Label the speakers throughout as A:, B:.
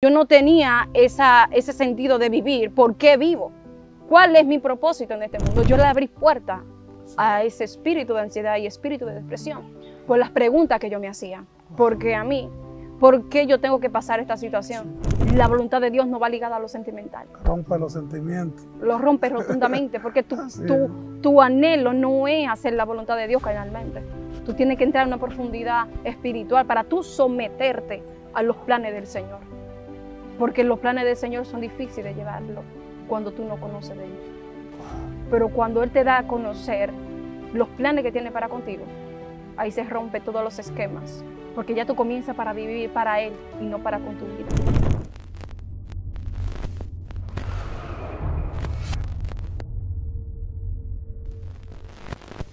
A: Yo no tenía ese sentido de vivir. ¿Por qué vivo? ¿Cuál es mi propósito en este mundo? Yo le abrí puerta a ese espíritu de ansiedad y espíritu de depresión por las preguntas que yo me hacía. Porque a mí, ¿por qué yo tengo que pasar esta situación? La voluntad de Dios no va ligada a lo sentimental.
B: Rompe los sentimientos.
A: Lo rompe rotundamente porque tu anhelo no es hacer la voluntad de Dios carnalmente. Tú tienes que entrar en una profundidad espiritual para tú someterte a los planes del Señor. Porque los planes del Señor son difíciles de llevarlo cuando tú no conoces de Él. Pero cuando Él te da a conocer los planes que tiene para contigo, ahí se rompen todos los esquemas. Porque ya tú comienzas para vivir para Él y no para con tu vida.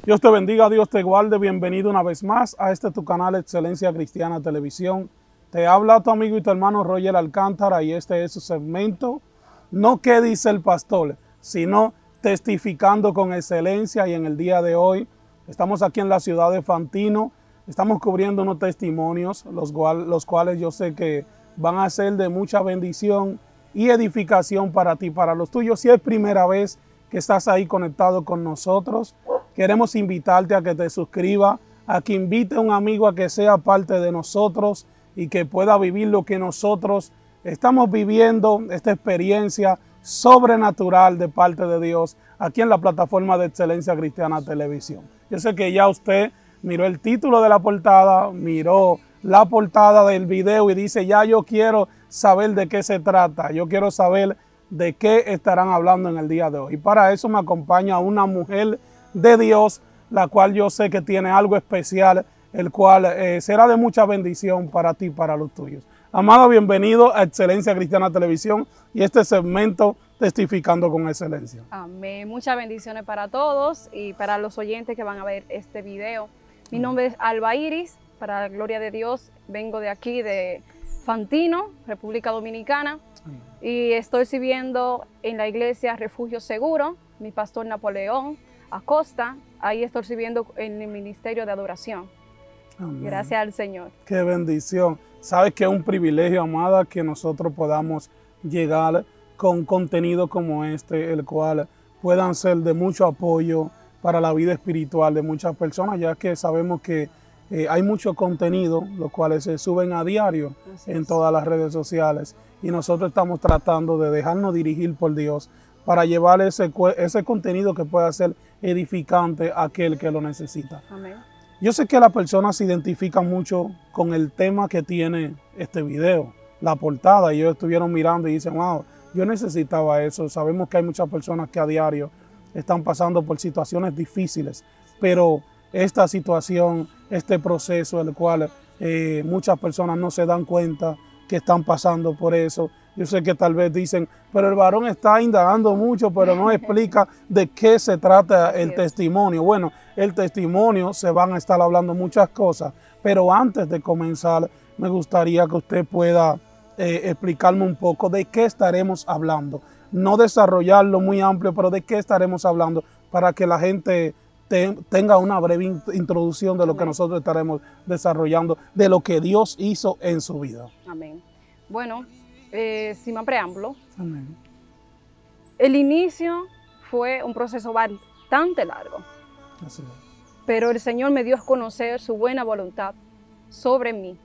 B: Dios te bendiga, Dios te guarde. Bienvenido una vez más a tu canal Excelencia Cristiana Televisión. Te habla tu amigo y tu hermano Roger Alcántara y este es su segmento, no qué dice el pastor, sino testificando con excelencia. Y en el día de hoy estamos aquí en la ciudad de Fantino, estamos cubriendo unos testimonios, los cuales yo sé que van a ser de mucha bendición y edificación para ti, para los tuyos. Si es primera vez que estás ahí conectado con nosotros, queremos invitarte a que te suscribas, a que invite a un amigo a que sea parte de nosotros y que pueda vivir lo que nosotros estamos viviendo, esta experiencia sobrenatural de parte de Dios aquí en la plataforma de Excelencia Cristiana Televisión. Yo sé que ya usted miró el título de la portada, miró la portada del video y dice, ya yo quiero saber de qué se trata, yo quiero saber de qué estarán hablando en el día de hoy. Y para eso me acompaña una mujer de Dios, la cual yo sé que tiene algo especial, el cual será de mucha bendición para ti y para los tuyos. Amado, bienvenido a Excelencia Cristiana Televisión y este segmento Testificando con Excelencia.
A: Amén. Muchas bendiciones para todos y para los oyentes que van a ver este video. Mi nombre es Alba Iris, para la gloria de Dios. Vengo de aquí, de Fantino, República Dominicana, y estoy sirviendo en la iglesia Refugio Seguro, mi pastor Napoleón Acosta. Ahí estoy sirviendo en el ministerio de adoración. Amén. Gracias al Señor.
B: Qué bendición. Sabes que es un privilegio, amada, que nosotros podamos llegar con contenido como este, el cual puedan ser de mucho apoyo para la vida espiritual de muchas personas, ya que sabemos que hay mucho contenido, los cuales se suben a diario en todas las redes sociales, y nosotros estamos tratando de dejarnos dirigir por Dios para llevar ese contenido que pueda ser edificante a aquel que lo necesita.
A: Amén.
B: Yo sé que las personas se identifican mucho con el tema que tiene este video, la portada, y ellos estuvieron mirando y dicen, wow, yo necesitaba eso. Sabemos que hay muchas personas que a diario están pasando por situaciones difíciles, pero esta situación, este proceso, el cual muchas personas no se dan cuenta que están pasando por eso. Yo sé que tal vez dicen, pero el varón está indagando mucho, pero no explica de qué se trata el testimonio. Bueno, el testimonio se van a estar hablando muchas cosas, pero antes de comenzar, me gustaría que usted pueda explicarme un poco de qué estaremos hablando. No desarrollarlo muy amplio, pero de qué estaremos hablando para que la gente tenga una breve introducción de lo que nosotros estaremos desarrollando, de lo que Dios hizo en su vida.
A: Amén. Bueno, sin más preámbulo,
B: amén.
A: El inicio fue un proceso bastante largo.
B: Así es.
A: Pero el Señor me dio a conocer su buena voluntad sobre mí,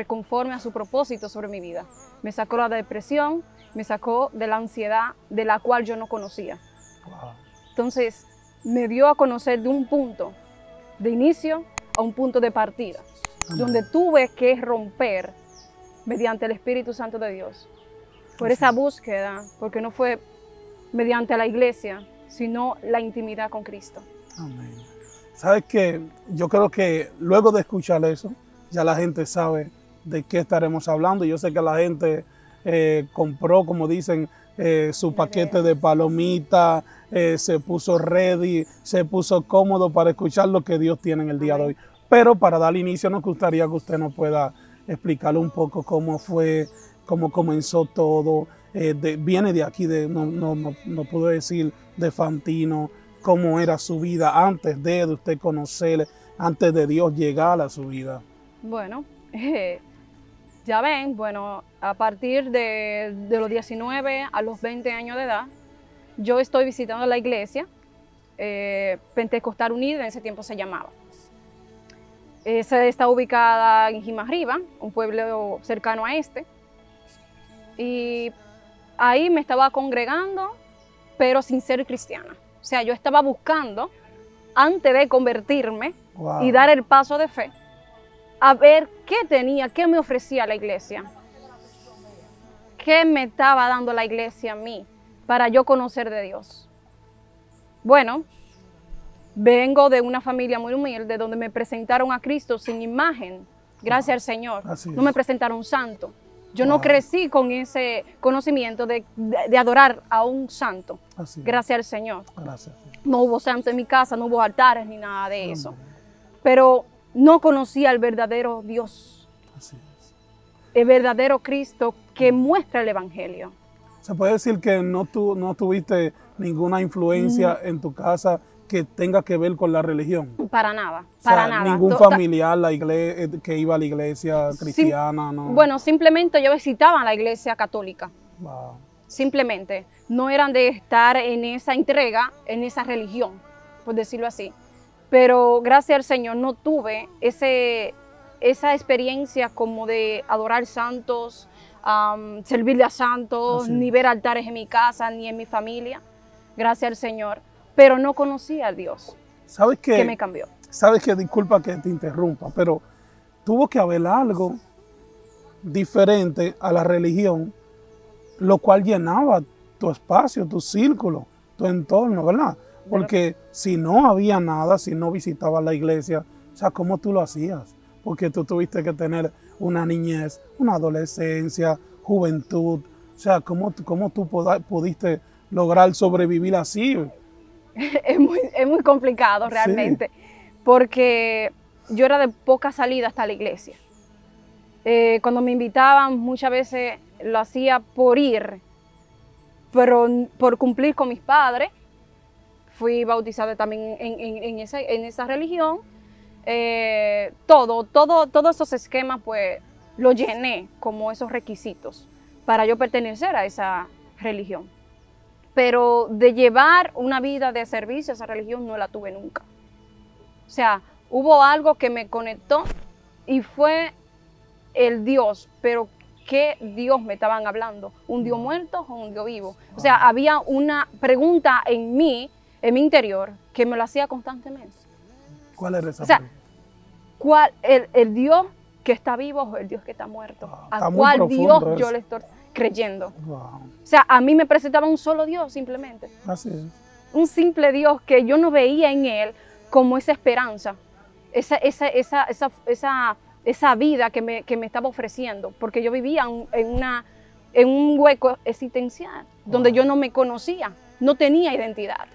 A: conforme a su propósito sobre mi vida. Me sacó la depresión, me sacó de la ansiedad de la cual yo no conocía.
B: Wow.
A: Entonces, me dio a conocer de un punto de inicio a un punto de partida, amén, donde tuve que romper mediante el Espíritu Santo de Dios, por esa búsqueda, porque no fue mediante la iglesia, sino la intimidad con Cristo.
B: Amén. ¿Sabes qué? Yo creo que luego de escuchar eso, ya la gente sabe de qué estaremos hablando. Yo sé que la gente compró, como dicen, su paquete de palomitas, se puso ready, se puso cómodo para escuchar lo que Dios tiene en el día de hoy. Pero para dar inicio nos gustaría que usted nos pueda explicarle un poco cómo fue, cómo comenzó todo. Viene de aquí, no puedo decir de Fantino, cómo era su vida antes de usted conocerle, antes de Dios llegar a su vida.
A: Bueno, Ya ven, bueno, a partir de los 19 a los 20 años de edad, yo estoy visitando la iglesia Pentecostal Unida, en ese tiempo se llamaba. Esa está ubicada en Jimarriba, un pueblo cercano a este. Y ahí me estaba congregando, pero sin ser cristiana. O sea, yo estaba buscando, antes de convertirme y dar el paso de fe, a ver qué tenía, qué me ofrecía la iglesia. ¿Qué me estaba dando la iglesia a mí para yo conocer de Dios? Bueno, vengo de una familia muy humilde donde me presentaron a Cristo sin imagen, gracias al Señor. No me presentaron santo. Yo no crecí con ese conocimiento de adorar a un santo, gracias al Señor. No hubo santo en mi casa, no hubo altares ni nada de eso. Pero no conocía al verdadero Dios, el verdadero Cristo que muestra el Evangelio.
B: ¿Se puede decir que no tuviste ninguna influencia en tu casa que tenga que ver con la religión?
A: Para nada, para nada.
B: Ningún familiar que iba a la iglesia cristiana, ¿no?
A: Bueno, simplemente yo visitaba la iglesia católica.
B: Wow.
A: Simplemente, no eran de estar en esa entrega, en esa religión, por decirlo así. Pero gracias al Señor no tuve esa experiencia como de adorar santos, servirle a santos, ni ver altares en mi casa, ni en mi familia. Gracias al Señor. Pero no conocía a Dios.
B: ¿Sabes qué?
A: Que me cambió.
B: ¿Sabes qué? Disculpa que te interrumpa, pero tuvo que haber algo diferente a la religión, lo cual llenaba tu espacio, tu círculo, tu entorno, ¿verdad? Porque si no había nada, si no visitabas la iglesia, o sea, ¿cómo tú lo hacías? Porque tú tuviste que tener una niñez, una adolescencia, juventud. O sea, ¿cómo tú pudiste lograr sobrevivir así?
A: Es muy complicado realmente, porque yo era de poca salida hasta la iglesia. Cuando me invitaban, muchas veces lo hacía por ir, pero por cumplir con mis padres. Fui bautizada también en esa religión. Todos esos esquemas, pues, lo llené como esos requisitos para yo pertenecer a esa religión. Pero de llevar una vida de servicio a esa religión no la tuve nunca. O sea, hubo algo que me conectó y fue el Dios, pero ¿qué Dios me estaban hablando? ¿Un Dios muerto o un Dios vivo? O sea, había una pregunta en mi interior que me lo hacía constantemente.
B: ¿Cuál era esa
A: pregunta? ¿Cuál el Dios que está vivo o el Dios que está muerto? ¿A cuál Dios yo le estoy creyendo? O sea, a mí me presentaba un solo Dios simplemente.
B: Así es.
A: Un simple Dios que yo no veía en él como esa esperanza, esa vida que me estaba ofreciendo, porque yo vivía en un hueco existencial donde yo no me conocía, no tenía identidad.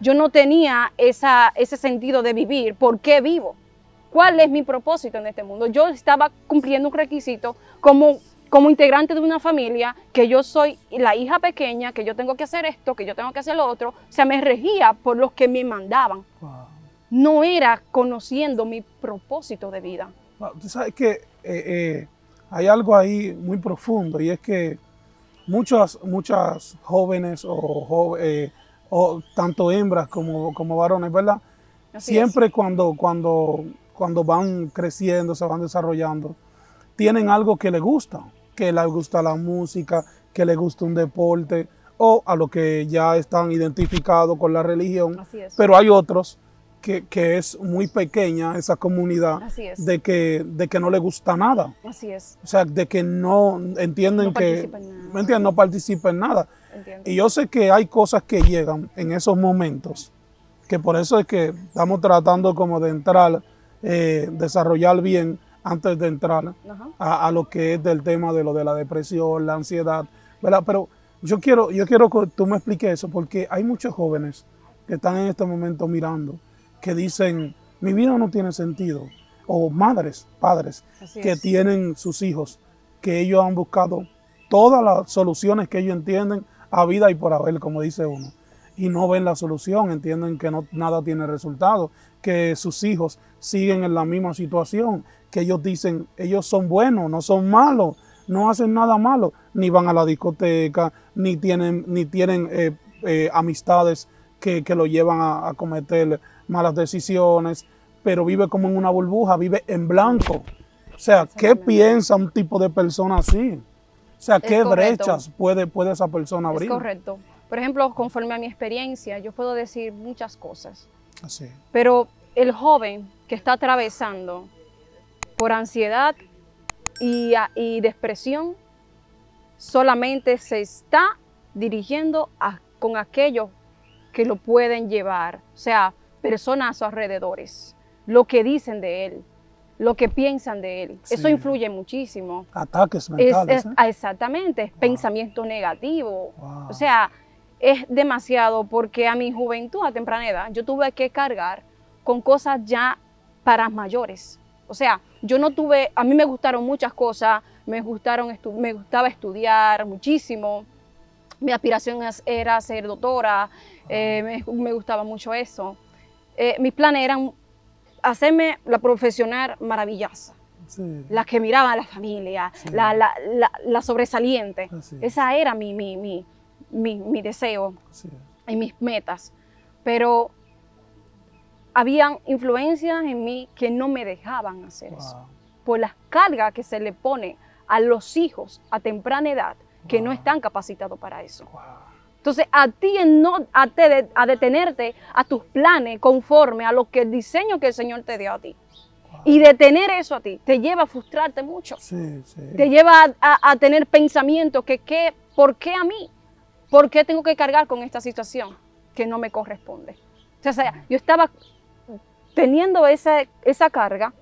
A: Yo no tenía ese sentido de vivir. ¿Por qué vivo? ¿Cuál es mi propósito en este mundo? Yo estaba cumpliendo un requisito como integrante de una familia, que yo soy la hija pequeña, que yo tengo que hacer esto, que yo tengo que hacer lo otro. O sea, me regía por los que me mandaban. No era conociendo mi propósito de vida.
B: Tú sabes que hay algo ahí muy profundo, y es que muchas jóvenes o tanto hembras como varones, ¿verdad? Siempre cuando van creciendo, se van desarrollando, tienen algo que les gusta la música, que les gusta un deporte, o a lo que ya están identificados con la religión. Pero hay otros que es muy pequeña esa comunidad, de que no les gusta nada.
A: Así es.
B: O sea, de que no entienden no participan en nada. Entiendo. Y yo sé que hay cosas que llegan en esos momentos, que por eso es que estamos tratando como de entrar, desarrollar bien antes de entrar a lo que es del tema de lo de la depresión, la ansiedad, ¿verdad? Pero yo quiero que tú me expliques eso, porque hay muchos jóvenes que están en este momento mirando, que dicen, mi vida no tiene sentido, o madres, padres, que tienen sus hijos, que ellos han buscado todas las soluciones que ellos entienden a vida y por haber, como dice uno. y no ven la solución, entienden que no, nada tiene resultado, que sus hijos siguen en la misma situación, que ellos dicen, ellos son buenos, no son malos, no hacen nada malo, ni van a la discoteca, ni tienen amistades que lo llevan a cometer malas decisiones, pero vive como en una burbuja, vive en blanco. O sea, ¿qué piensa un tipo de persona así? O sea, ¿qué brechas puede esa persona abrir?
A: Es correcto. Por ejemplo, conforme a mi experiencia, yo puedo decir muchas cosas.
B: Así.
A: Pero el joven que está atravesando por ansiedad y depresión, solamente se está dirigiendo con aquellos que lo pueden llevar. O sea, personas a sus alrededores, lo que dicen de él, lo que piensan de él. Sí. Eso influye muchísimo.
B: Ataques mentales.
A: Exactamente, es pensamiento negativo. Wow. O sea, es demasiado, porque a mi juventud, a temprana edad, yo tuve que cargar con cosas ya para mayores. O sea, yo no tuve, a mí me gustaron muchas cosas, me gustaba estudiar muchísimo. Mi aspiración era ser doctora, me gustaba mucho eso. Mis planes eran hacerme la profesional maravillosa, sí. La que miraba a la familia, sí. la sobresaliente. Esa era mi deseo, sí. Y mis metas. Pero habían influencias en mí que no me dejaban hacer eso. Por las cargas que se le pone a los hijos a temprana edad, que no están capacitados para eso. Entonces, a ti a detenerte a tus planes conforme a lo que el diseño que el Señor te dio a ti. Y detener eso a ti te lleva a frustrarte mucho. Sí, sí. Te lleva a tener pensamientos que ¿por qué a mí? ¿Por qué tengo que cargar con esta situación que no me corresponde? O sea, yo estaba teniendo esa carga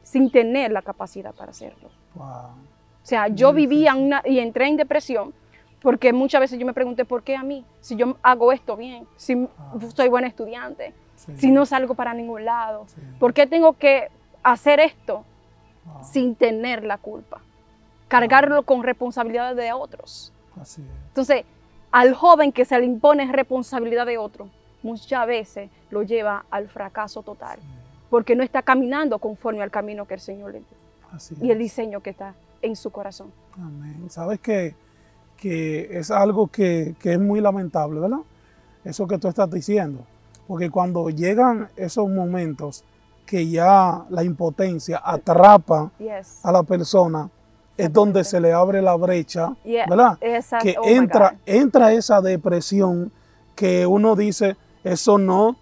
A: sin tener la capacidad para hacerlo. O sea, yo vivía y entré en depresión porque muchas veces yo me pregunté, ¿por qué a mí? Si yo hago esto bien, si soy buena estudiante, si no salgo para ningún lado, ¿por qué tengo que hacer esto sin tener la culpa? Cargarlo con responsabilidades de otros. Así es. Entonces, al joven que se le impone responsabilidad de otro, muchas veces lo lleva al fracaso total, porque no está caminando conforme al camino que el Señor le dio y el diseño que está en su corazón.
B: Amén. ¿Sabes que es algo que es muy lamentable, ¿verdad? Eso que tú estás diciendo. Porque cuando llegan esos momentos que ya la impotencia atrapa a la persona, es donde se le abre la brecha, ¿verdad? Que entra esa depresión que uno dice, eso no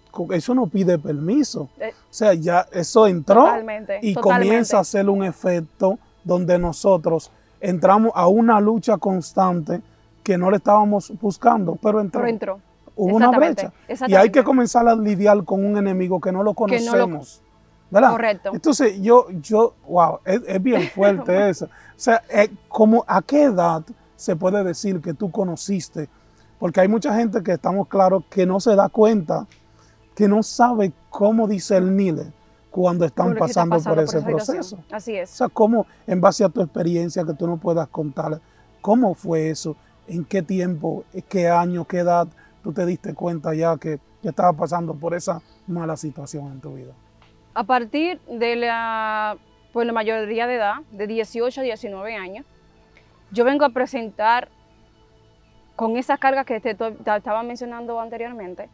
B: pide permiso. O sea, ya eso entró y comienza a hacer un efecto donde nosotros entramos a una lucha constante que no le estábamos buscando, pero entró. Hubo una brecha. Y hay que comenzar a lidiar con un enemigo que no lo conocemos. ¿Verdad?
A: Correcto.
B: Entonces, wow, es bien fuerte eso. O sea, ¿a qué edad se puede decir que tú conociste? Porque hay mucha gente que estamos claros que no se da cuenta, que no sabe cómo discernir cuando están pasando por ese proceso.
A: Así es.
B: O sea, cómo, en base a tu experiencia que tú nos puedas contar, ¿cómo fue eso? ¿En qué tiempo, qué año, qué edad tú te diste cuenta ya que estaba pasando por esa mala situación en tu vida?
A: A partir de la mayoría de edad, de 18 a 19 años, yo vengo a presentar con esa carga que te estaba mencionando anteriormente.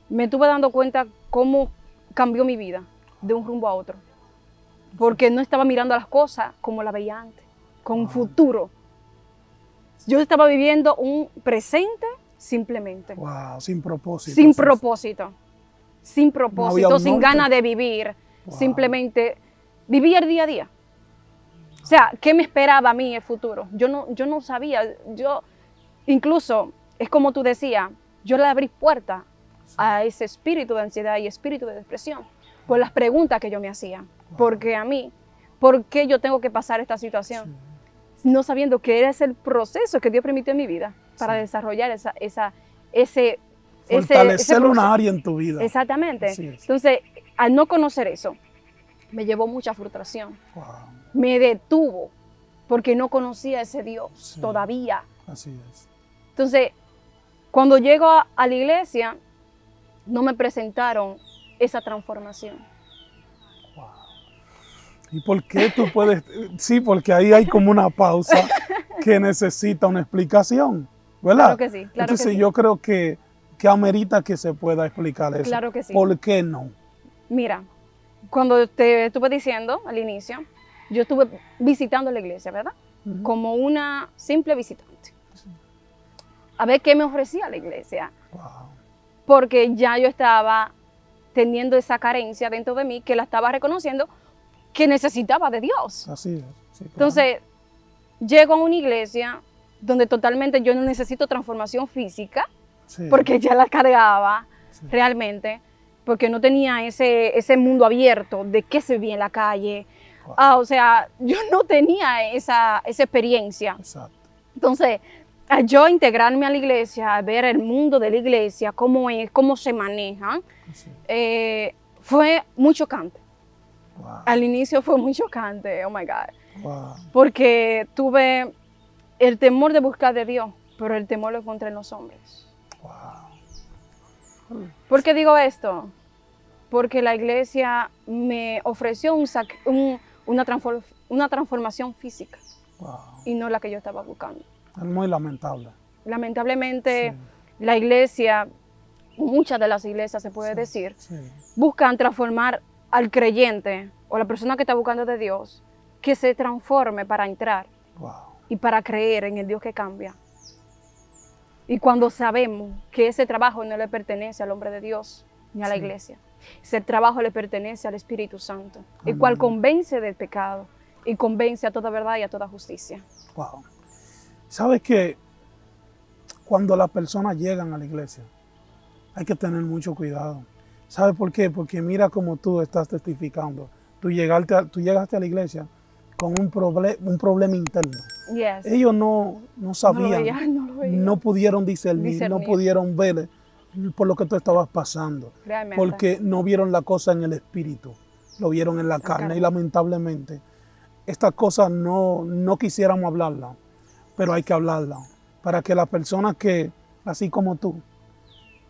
A: Me estuve dando cuenta cómo cambió mi vida de un rumbo a otro. Porque no estaba mirando las cosas como la veía antes, con un futuro. Yo estaba viviendo un presente simplemente.
B: Wow, sin propósito.
A: Sin propósito. Sin propósito, sin ganas de vivir. Wow. Simplemente vivía el día a día. O sea, ¿qué me esperaba a mí el futuro? Yo no sabía. Incluso, es como tú decías, yo le abrí puerta a ese espíritu de ansiedad y espíritu de depresión por las preguntas que yo me hacía. Wow. Porque a mí, ¿por qué yo tengo que pasar esta situación? Sí. No sabiendo que era ese el proceso que Dios permitió en mi vida para desarrollar
B: fortalecer una área en tu vida.
A: Exactamente. Entonces, al no conocer eso, me llevó mucha frustración. Wow. Me detuvo porque no conocía a ese Dios todavía.
B: Así es.
A: Entonces, Cuando llego a la iglesia, no me presentaron esa transformación.
B: Wow. ¿Y por qué tú puedes? Sí, porque ahí hay como una pausa que necesita una explicación, ¿verdad?
A: Claro que sí, claro
B: Entonces
A: que sí.
B: yo creo que amerita que se pueda explicar eso.
A: Claro que sí.
B: ¿Por qué no?
A: Mira, cuando te estuve diciendo al inicio, yo estuve visitando la iglesia, ¿verdad? Como una simple visitante. A ver qué me ofrecía la iglesia.
B: Wow.
A: Porque ya yo estaba teniendo esa carencia dentro de mí, que la estaba reconociendo, que necesitaba de Dios.
B: Así es. Sí, claro.
A: Entonces, llego a una iglesia donde totalmente yo no necesito transformación física,
B: sí,
A: porque ya la cargaba
B: sí,
A: realmente, porque no tenía ese mundo abierto de qué se vivía en la calle.
B: Wow.
A: O sea, yo no tenía esa experiencia.
B: Exacto.
A: Entonces, al yo integrarme a la iglesia, a ver el mundo de la iglesia, cómo es, cómo se maneja,
B: Sí.
A: fue muy chocante.
B: Wow.
A: Al inicio fue muy chocante, oh my God.
B: Wow.
A: Porque tuve el temor de buscar de Dios, pero el temor lo encontré en los hombres.
B: Wow.
A: ¿Por qué digo esto? Porque la iglesia me ofreció una transformación física
B: Wow.
A: y no la que yo estaba buscando.
B: Es muy lamentable.
A: Lamentablemente,
B: Sí.
A: la iglesia, muchas de las iglesias se puede decir,
B: Sí.
A: buscan transformar al creyente o la persona que está buscando de Dios, que se transforme para entrar
B: Wow.
A: y para creer en el Dios que cambia. Y cuando sabemos que ese trabajo no le pertenece al hombre de Dios ni a la
B: Sí.
A: iglesia, ese trabajo le pertenece al Espíritu Santo, el
B: Amén.
A: cual convence del pecado y convence a toda verdad y a toda justicia.
B: Wow. ¿Sabes que cuando las personas llegan a la iglesia hay que tener mucho cuidado? ¿Sabes por qué? Porque mira cómo tú estás testificando. Tú llegaste a la iglesia con un problema interno.
A: Yes.
B: Ellos no sabían,
A: No lo veían.
B: no pudieron discernir, no pudieron ver por lo que tú estabas pasando.
A: Realmente.
B: Porque no vieron la cosa en el espíritu, lo vieron en la carne. Y lamentablemente, estas cosas no quisiéramos hablarlas, pero hay que hablarlas para que las personas que, así como tú,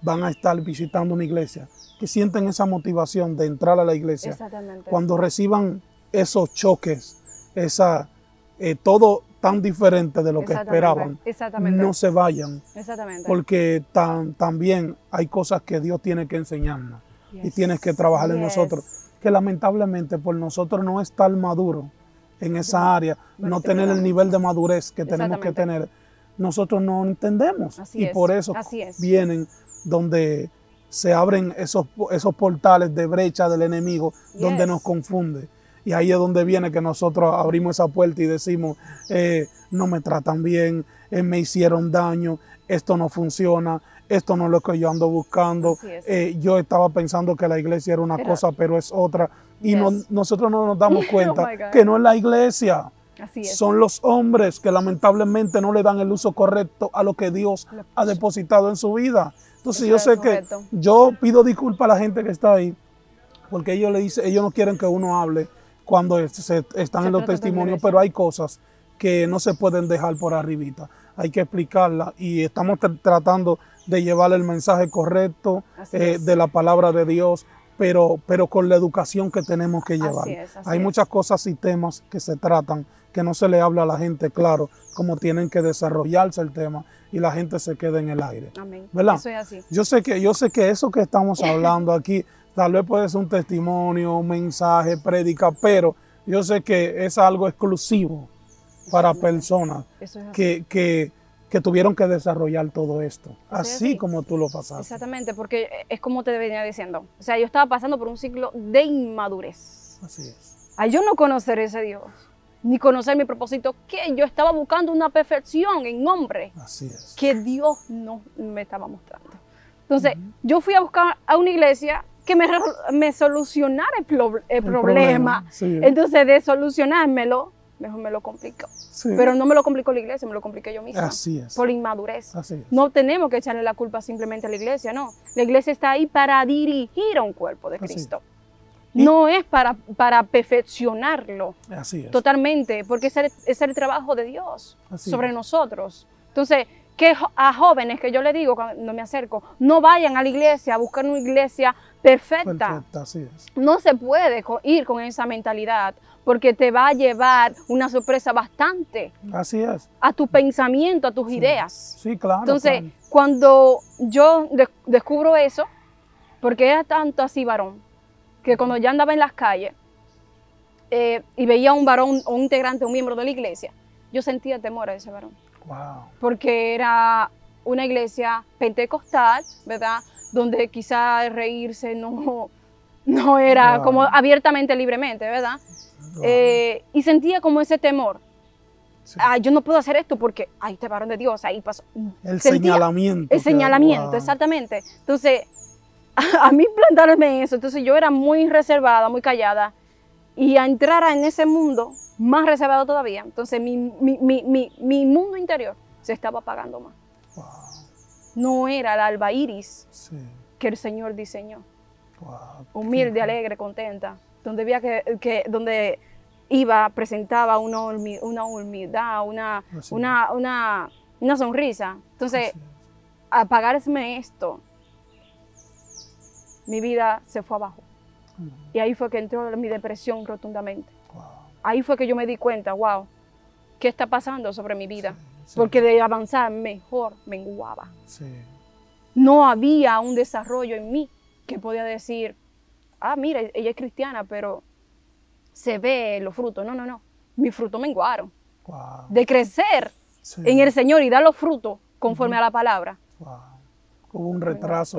B: van a estar visitando una iglesia, que sienten esa motivación de entrar a la iglesia,
A: Exactamente.
B: cuando reciban esos choques, todo tan diferente de lo que esperaban,
A: Exactamente.
B: no se vayan,
A: Exactamente.
B: porque también hay cosas que Dios tiene que enseñarnos y
A: Yes.
B: tienes que trabajar en
A: Yes.
B: nosotros, que lamentablemente por nosotros no estar maduro en esa área, no tener el nivel de madurez que tenemos que tener, nosotros no entendemos.
A: Así
B: y
A: es.
B: por eso
A: Así es.
B: vienen donde se abren esos portales de brecha del enemigo, donde
A: Yes.
B: nos confunde. Y ahí es donde viene que nosotros abrimos esa puerta y decimos, no me tratan bien, me hicieron daño, esto no funciona, esto no es lo que yo ando buscando.
A: Así es.
B: Yo estaba pensando que la iglesia era una cosa, pero es otra. Y
A: Yes.
B: nosotros no nos damos cuenta
A: Oh my God.
B: que no es la iglesia.
A: Así es.
B: Son los hombres que lamentablemente no le dan el uso correcto a lo que Dios ha depositado en su vida. Entonces
A: Eso
B: yo
A: es
B: sé
A: correcto.
B: que yo pido disculpas a la gente que está ahí, porque ellos no quieren que uno hable cuando están en los testimonios, pero hay cosas que no se pueden dejar por arribita. Hay que explicarlas y estamos tratando de llevar el mensaje correcto de la palabra de Dios, pero con la educación que tenemos que llevar. Hay muchas cosas y temas que se tratan que no se le habla a la gente claro cómo tienen que desarrollarse el tema y la gente se queda en el aire.
A: Amén.
B: ¿Verdad?
A: Eso es así.
B: Yo sé que eso que estamos hablando aquí tal vez puede ser un testimonio, un mensaje, prédica, pero yo sé que es algo exclusivo para personas que tuvieron que desarrollar todo esto, así como tú lo pasaste.
A: Exactamente, porque es como te venía diciendo. O sea, yo estaba pasando por un ciclo de inmadurez.
B: Así es.
A: Al yo no conocer ese Dios, ni conocer mi propósito, que yo estaba buscando una perfección en hombre,
B: así es,
A: que Dios no me estaba mostrando. Entonces, yo fui a buscar a una iglesia que me solucionara el problema.
B: Sí.
A: Entonces, de solucionármelo, mejor me lo complicó.
B: Sí.
A: Pero no me lo complicó la iglesia, me lo compliqué yo misma.
B: Así es.
A: Por inmadurez.
B: Así es.
A: No tenemos que echarle la culpa simplemente a la iglesia, no. La iglesia está ahí para dirigir a un cuerpo de Cristo. No es para perfeccionarlo.
B: Así es.
A: Totalmente, porque ese es el trabajo de Dios sobre nosotros. Entonces, que a jóvenes que yo le digo cuando me acerco, no vayan a la iglesia a buscar una iglesia perfecta.
B: Perfecta, así es.
A: No se puede ir con esa mentalidad porque te va a llevar una sorpresa bastante
B: Así es.
A: a tu pensamiento, a tus
B: Sí.
A: ideas.
B: Sí, claro.
A: Entonces,
B: claro.
A: cuando yo descubro eso, porque era tanto así varón, que cuando ya andaba en las calles y veía a un varón o un integrante, un miembro de la iglesia, yo sentía temor a ese varón.
B: Wow.
A: Porque era una iglesia pentecostal, ¿verdad? Donde quizá reírse no era
B: Wow.
A: como abiertamente, libremente, ¿verdad?
B: Wow.
A: Y sentía como ese temor.
B: Sí.
A: Yo no puedo hacer esto porque, este varón de Dios, ahí pasó.
B: El
A: Sentía
B: señalamiento.
A: el señalamiento,
B: Wow.
A: exactamente. Entonces, a mí plantarme eso, entonces yo era muy reservada, muy callada, y a entrar en ese mundo más reservado todavía, entonces mi mundo interior se estaba apagando más.
B: Wow.
A: No era el alba iris
B: Sí.
A: que el Señor diseñó,
B: Wow.
A: humilde,
B: Qué-
A: alegre, contenta, donde veía donde iba, presentaba una humildad,
B: Así
A: una sonrisa. Entonces,
B: Así es.
A: apagarme esto, mi vida se fue abajo.
B: Ujú.
A: Y ahí fue que entró mi depresión rotundamente.
B: Wow.
A: Ahí fue que yo me di cuenta, wow, ¿qué está pasando sobre mi vida?
B: Sí.
A: Porque de avanzar mejor menguaba.
B: Sí.
A: No había un desarrollo en mí que podía decir, mira, ella es cristiana, pero se ve los frutos. No, no, no. Mis frutos menguaron.
B: Wow.
A: De crecer
B: Sí.
A: en el Señor y dar los frutos conforme a la palabra.
B: Wow. Hubo un retraso.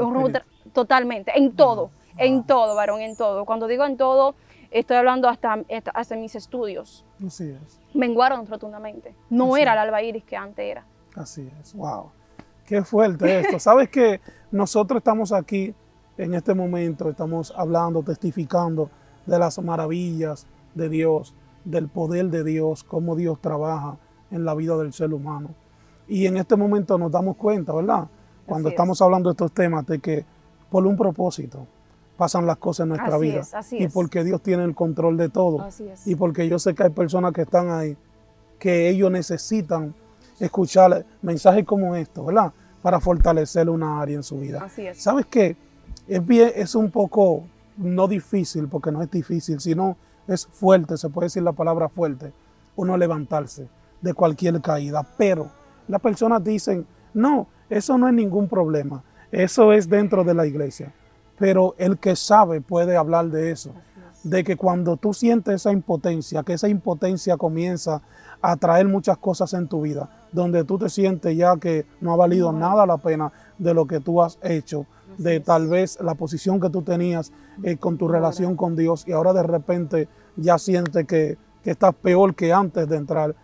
A: Totalmente, en todo, varón, en todo. Cuando digo en todo, estoy hablando hasta en mis estudios.
B: Así es.
A: Menguaron rotundamente. No
B: Así
A: era
B: es.
A: el alba iris que antes era.
B: Así es. Wow. Qué fuerte esto. Sabes que nosotros estamos aquí en este momento, estamos hablando, testificando de las maravillas de Dios, del poder de Dios, cómo Dios trabaja en la vida del ser humano. Y en este momento nos damos cuenta, ¿verdad? Cuando
A: Así es.
B: estamos hablando de estos temas, de que por un propósito pasan las cosas en nuestra
A: Así
B: vida.
A: es, así
B: y
A: es.
B: porque Dios tiene el control de todo.
A: Así es.
B: Y porque yo sé que hay personas que están ahí, que ellos necesitan escuchar mensajes como estos, ¿verdad? Para fortalecer una área en su vida.
A: Así es.
B: ¿Sabes qué? Es un poco, no difícil, porque no es difícil, sino es fuerte, se puede decir la palabra fuerte, uno levantarse de cualquier caída. Pero las personas dicen, no, eso no es ningún problema, eso es dentro de la iglesia. Pero el que sabe puede hablar de eso, de que cuando tú sientes esa impotencia, que esa impotencia comienza a traer muchas cosas en tu vida, donde tú te sientes ya que no ha valido nada la pena de lo que tú has hecho, de tal vez la posición que tú tenías con tu relación con Dios, y ahora de repente ya sientes que estás peor que antes de entrar.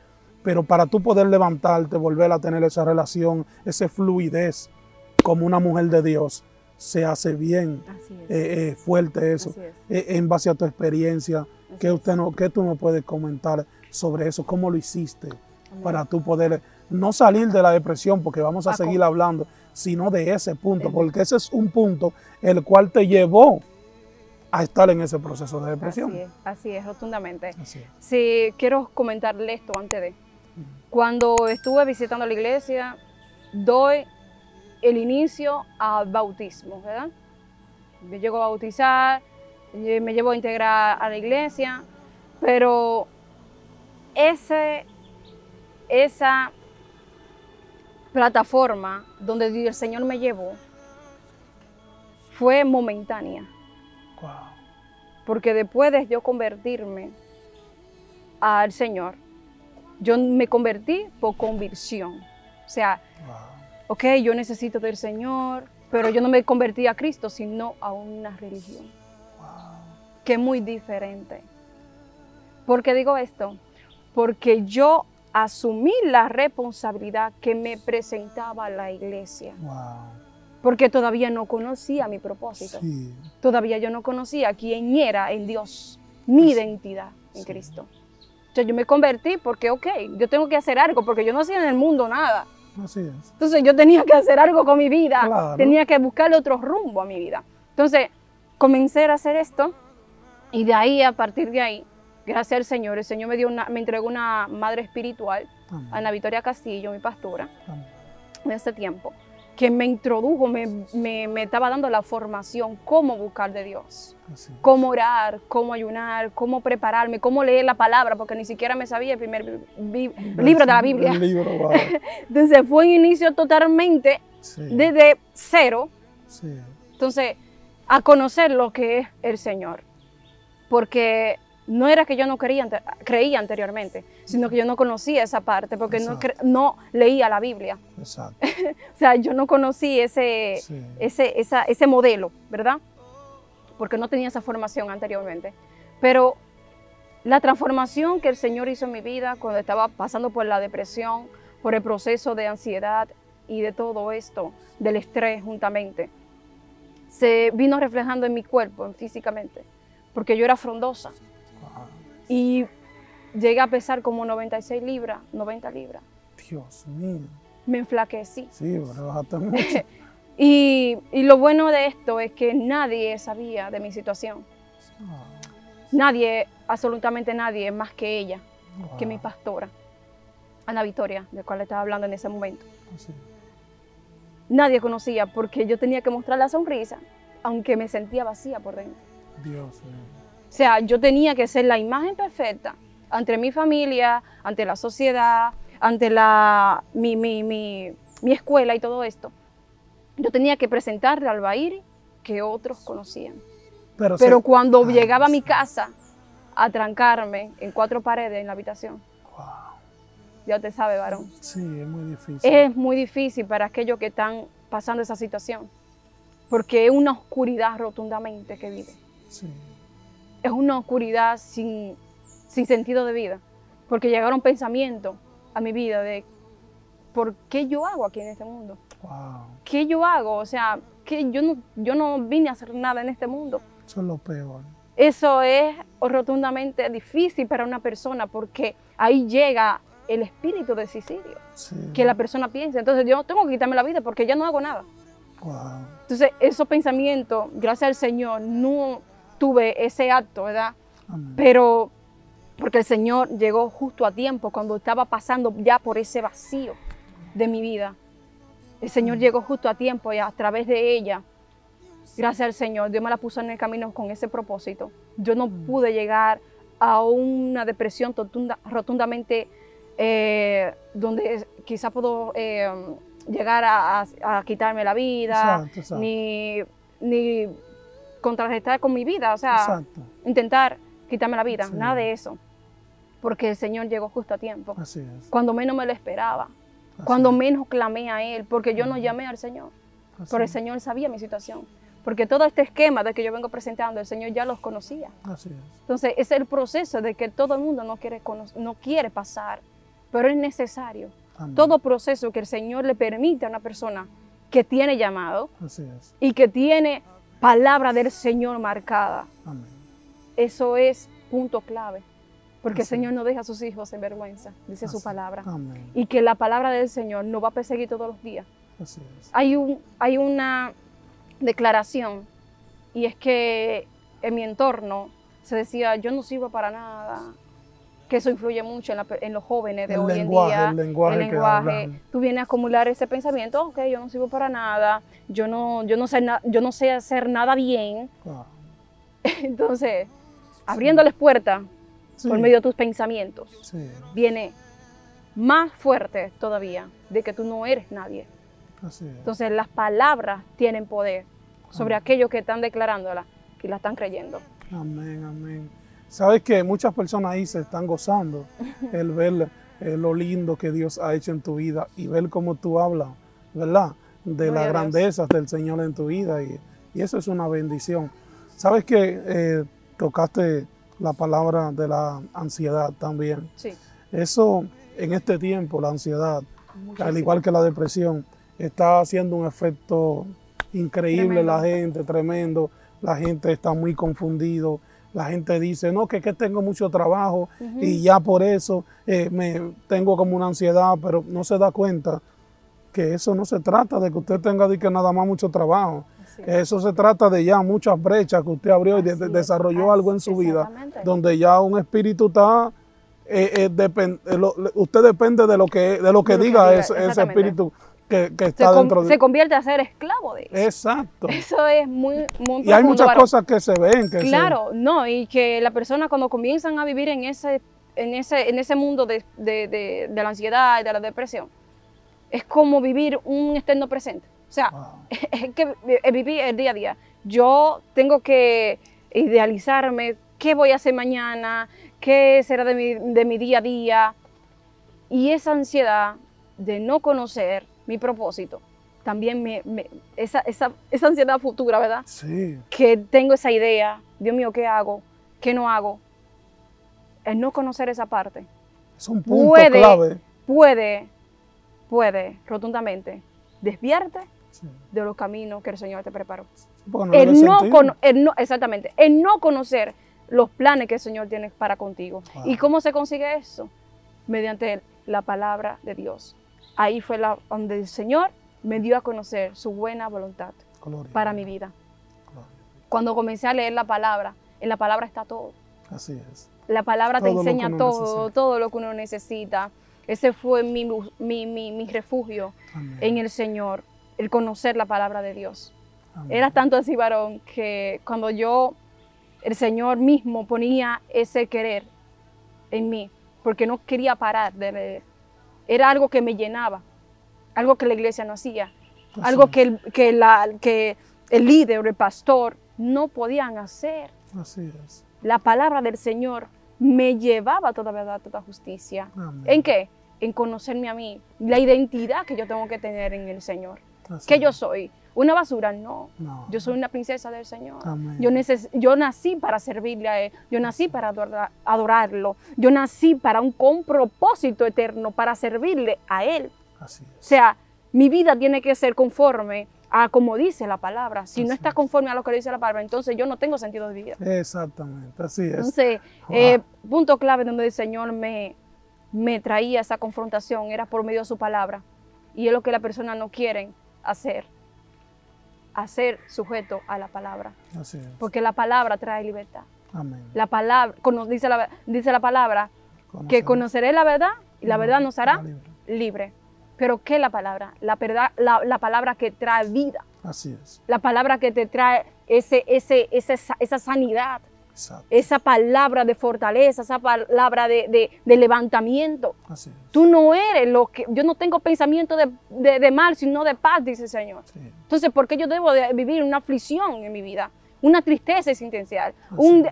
B: Pero para tú poder levantarte, volver a tener esa relación, esa fluidez como una mujer de Dios, se hace bien.
A: Así es.
B: Fuerte eso.
A: Así es.
B: En base a tu experiencia,
A: Así
B: ¿qué
A: es.
B: tú nos puedes comentar sobre eso? ¿Cómo lo hiciste para tú poder no salir de la depresión, porque vamos a seguir hablando, sino de ese punto, porque ese es un punto el cual te llevó a estar en ese proceso de depresión?
A: Así es, rotundamente.
B: Así es.
A: Sí, quiero comentarle esto antes de. Cuando estuve visitando la iglesia, doy el inicio al bautismo, ¿verdad? Me llego a bautizar, me llevo a integrar a la iglesia, pero esa plataforma donde el Señor me llevó fue momentánea.
B: Wow.
A: Porque después de yo convertirme al Señor, yo me convertí por convicción. O sea, ok, yo necesito del Señor, pero yo no me convertí a Cristo, sino a una religión. Que es muy diferente. ¿Por qué digo esto? Porque yo asumí la responsabilidad que me presentaba la iglesia. Porque todavía no conocía mi propósito.
B: Sí.
A: Todavía yo no conocía quién era en Dios, mi identidad en Cristo. Entonces yo me convertí porque, ok, yo tengo que hacer algo, porque yo no hacía en el mundo nada.
B: Así es.
A: Entonces yo tenía que hacer algo con mi vida,
B: Claro.
A: tenía que buscarle otro rumbo a mi vida. Entonces comencé a hacer esto y de ahí, a partir de ahí, gracias al Señor, el Señor me entregó una madre espiritual,
B: Amén.
A: Ana Victoria Castillo, mi pastora.
B: Amén.
A: en ese tiempo, que me introdujo, me estaba dando la formación, cómo buscar de Dios, cómo orar, cómo ayunar, cómo prepararme, cómo leer la palabra, porque ni siquiera me sabía el primer libro de la Biblia.
B: Wow.
A: Entonces fue un inicio totalmente desde cero.
B: Sí.
A: Entonces, a conocer lo que es el Señor, porque no era que yo no creía anteriormente, sino que yo no conocía esa parte, porque no leía la Biblia.
B: Exacto.
A: O sea, yo no conocí ese modelo, ¿verdad? Porque no tenía esa formación anteriormente. Pero la transformación que el Señor hizo en mi vida cuando estaba pasando por la depresión, por el proceso de ansiedad y de todo esto, del estrés juntamente, se vino reflejando en mi cuerpo, físicamente, porque yo era frondosa. Y llegué a pesar como 96 libras, 90 libras.
B: Dios mío.
A: Me enflaquecí.
B: Sí, pero bajaste mucho.
A: y lo bueno de esto es que nadie sabía de mi situación. Nadie, absolutamente nadie, más que ella, que mi pastora, Ana Victoria, de la cual estaba hablando en ese momento.
B: Sí.
A: Nadie conocía porque yo tenía que mostrar la sonrisa, aunque me sentía vacía por dentro.
B: Dios mío.
A: O sea, yo tenía que ser la imagen perfecta ante mi familia, ante la sociedad, ante mi escuela y todo esto. Yo tenía que presentarle al Bairi que otros conocían. Pero cuando llegaba a mi casa a trancarme en 4 paredes en la habitación, ya te sabe, varón.
B: Sí, es muy difícil.
A: Es muy difícil para aquellos que están pasando esa situación, porque es una oscuridad rotundamente que vive.
B: Sí.
A: Es una oscuridad sin sentido de vida, porque llegaron pensamientos a mi vida de ¿por qué yo hago aquí en este mundo?
B: Wow.
A: ¿Qué yo hago? O sea, que yo no vine a hacer nada en este mundo.
B: Eso es lo peor.
A: Eso es rotundamente difícil para una persona, porque ahí llega el espíritu de suicidio, que la persona piensa. Entonces yo tengo que quitarme la vida porque ya no hago nada.
B: Wow.
A: Entonces esos pensamientos, gracias al Señor, no tuve ese acto, ¿verdad?
B: Amén.
A: Pero porque el Señor llegó justo a tiempo cuando estaba pasando ya por ese vacío de mi vida. El Señor llegó justo a tiempo y a través de ella, gracias al Señor, Dios me la puso en el camino con ese propósito. Yo no pude llegar a una depresión rotundamente donde quizá puedo llegar a quitarme la vida,
B: Exacto.
A: ni contrarrestar con mi vida, o sea, intentar quitarme la vida, nada de eso, porque el Señor llegó justo a tiempo,
B: Así es.
A: cuando menos me lo esperaba, cuando menos clamé a Él, porque yo no llamé al Señor, pero el Señor sabía mi situación, porque todo este esquema de que yo vengo presentando, el Señor ya los conocía.
B: Así es.
A: Entonces, es el proceso de que todo el mundo no quiere pasar, pero es necesario.
B: Amén.
A: Todo proceso que el Señor le permite a una persona que tiene llamado
B: Así es.
A: y que tiene palabra del Señor marcada.
B: Amén.
A: Eso es punto clave, porque
B: Así
A: el Señor no deja a sus hijos en vergüenza, dice su palabra.
B: Amén.
A: Y que la palabra del Señor nos va a perseguir todos los días.
B: Así es.
A: Hay una declaración, y es que en mi entorno se decía, yo no sirvo para nada, que eso influye mucho en los jóvenes de hoy en día.
B: El lenguaje.
A: Tú vienes a acumular ese pensamiento, ok, yo no sirvo para nada, yo no sé hacer nada bien.
B: Wow.
A: Entonces, abriéndoles puertas por medio de tus pensamientos, viene más fuerte todavía de que tú no eres nadie.
B: Así es.
A: Entonces, las palabras tienen poder sobre aquellos que están declarándolas y la están creyendo.
B: Amén, amén. Sabes que muchas personas ahí se están gozando el ver lo lindo que Dios ha hecho en tu vida y ver cómo tú hablas, ¿verdad? De las grandezas del Señor en tu vida y eso es una bendición. Sabes que tocaste la palabra de la ansiedad también.
A: Sí.
B: Eso en este tiempo, la ansiedad, al igual que la depresión, está haciendo un efecto increíble en la gente, tremendo. La gente está muy confundido. La gente dice, no, que tengo mucho trabajo y ya por eso tengo como una ansiedad, pero no se da cuenta que eso no se trata de que usted tenga que nada más mucho trabajo. Eso se trata de ya muchas brechas que usted abrió y desarrolló algo en su vida, donde ya un espíritu está, usted depende de lo que diga ese espíritu que está dentro de...
A: Se convierte a ser esclavo de eso.
B: Exacto.
A: Eso es muy
B: Y hay muchas
A: varón.
B: cosas que se ven. Que
A: Claro, no, y que la persona cuando comienzan a vivir en ese mundo de la ansiedad y de la depresión, es como vivir un eterno presente. O sea, es que vivir el día a día. Yo tengo que idealizarme qué voy a hacer mañana, qué será de mi día a día. Y esa ansiedad de no conocer mi propósito, también esa ansiedad futura, ¿verdad?
B: Sí.
A: Que tengo esa idea, Dios mío, ¿qué hago? ¿Qué no hago? El no conocer esa parte.
B: Es un punto clave.
A: Puede rotundamente desviarte
B: Sí.
A: de los caminos que el Señor te preparó.
B: Porque no le ves sentido.
A: Exactamente, el no conocer los planes que el Señor tiene para contigo.
B: Wow.
A: ¿Y cómo se consigue eso? Mediante la palabra de Dios. Ahí fue donde el Señor me dio a conocer su buena voluntad
B: Gloria.
A: para mi vida.
B: Gloria.
A: Cuando comencé a leer la palabra, en la palabra está todo.
B: Así es.
A: La palabra te
B: Todo lo que
A: enseña
B: uno
A: todo,
B: necesita.
A: todo lo que uno necesita. Ese fue mi refugio
B: Amén.
A: en el Señor, el conocer la palabra de Dios.
B: Amén.
A: Era tanto así, varón, que cuando el Señor mismo ponía ese querer en mí, porque no quería parar de leer. Era algo que me llenaba, algo que la iglesia no hacía,
B: Así
A: algo
B: es.
A: que el líder o el pastor no podían hacer.
B: Así es.
A: La palabra del Señor me llevaba a toda verdad, a toda justicia.
B: Amén.
A: ¿En qué? En conocerme a mí, la identidad que yo tengo que tener en el Señor.
B: Así
A: ¿Qué
B: es.
A: yo soy? ¿Una basura? No.
B: No.
A: Yo soy una princesa del Señor.
B: Amén.
A: Yo nací para servirle a Él. Yo nací para adorarlo. Yo nací con propósito eterno, para servirle a Él.
B: Así
A: O
B: es.
A: sea, mi vida tiene que ser conforme a como dice la palabra. Si no
B: Así
A: está
B: es.
A: conforme a lo que dice la palabra, entonces yo no tengo sentido de vida.
B: Exactamente. Así es.
A: Entonces,
B: Wow.
A: punto clave donde el Señor me traía esa confrontación era por medio de su palabra. Y es lo que las personas no quieren hacer sujeto a la palabra.
B: Así es.
A: Porque la palabra trae libertad.
B: Amén.
A: La palabra, dice la palabra que conoceré la verdad y la verdad nos hará libre. Pero ¿qué es la palabra? La palabra que trae vida.
B: Así es.
A: La palabra que te trae esa sanidad.
B: Exacto.
A: Esa palabra de fortaleza, esa palabra de levantamiento.
B: Así es.
A: Tú no eres yo no tengo pensamiento de mal, sino de paz, dice el Señor.
B: Sí.
A: Entonces, ¿por qué yo debo de vivir una aflicción en mi vida? Una tristeza existencial,
B: Así es.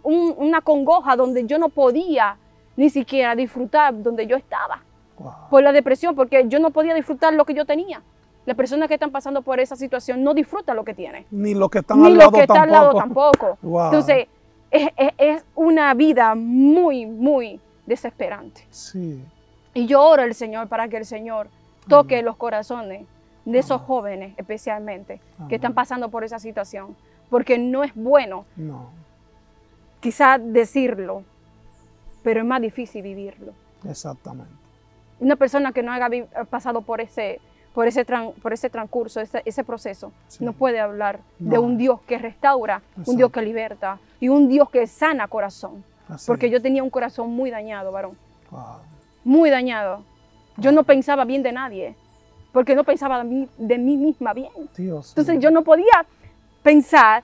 A: una congoja donde yo no podía ni siquiera disfrutar donde yo estaba.
B: Wow.
A: Por la depresión, porque yo no podía disfrutar lo que yo tenía. Las personas que están pasando por esa situación no disfrutan lo que tienen.
B: Ni los que están
A: Ni
B: al
A: lo
B: lado
A: que está
B: tampoco.
A: al lado tampoco.
B: Wow.
A: Entonces, es una vida muy, muy desesperante.
B: Sí.
A: Y yo oro al Señor para que el Señor toque los corazones de esos jóvenes especialmente que están pasando por esa situación. Porque no es bueno
B: No.
A: quizás decirlo, pero es más difícil vivirlo.
B: Exactamente.
A: Una persona que no haya pasado por ese transcurso, ese proceso,
B: Sí.
A: no puede hablar
B: No.
A: de un Dios que restaura,
B: Exacto.
A: un Dios que liberta y un Dios que sana corazón.
B: Así
A: Porque
B: es.
A: yo tenía un corazón muy dañado, varón,
B: Wow.
A: muy dañado. Yo no pensaba bien de nadie, porque no pensaba de mí misma bien.
B: Dios
A: Entonces
B: mío.
A: yo no podía pensar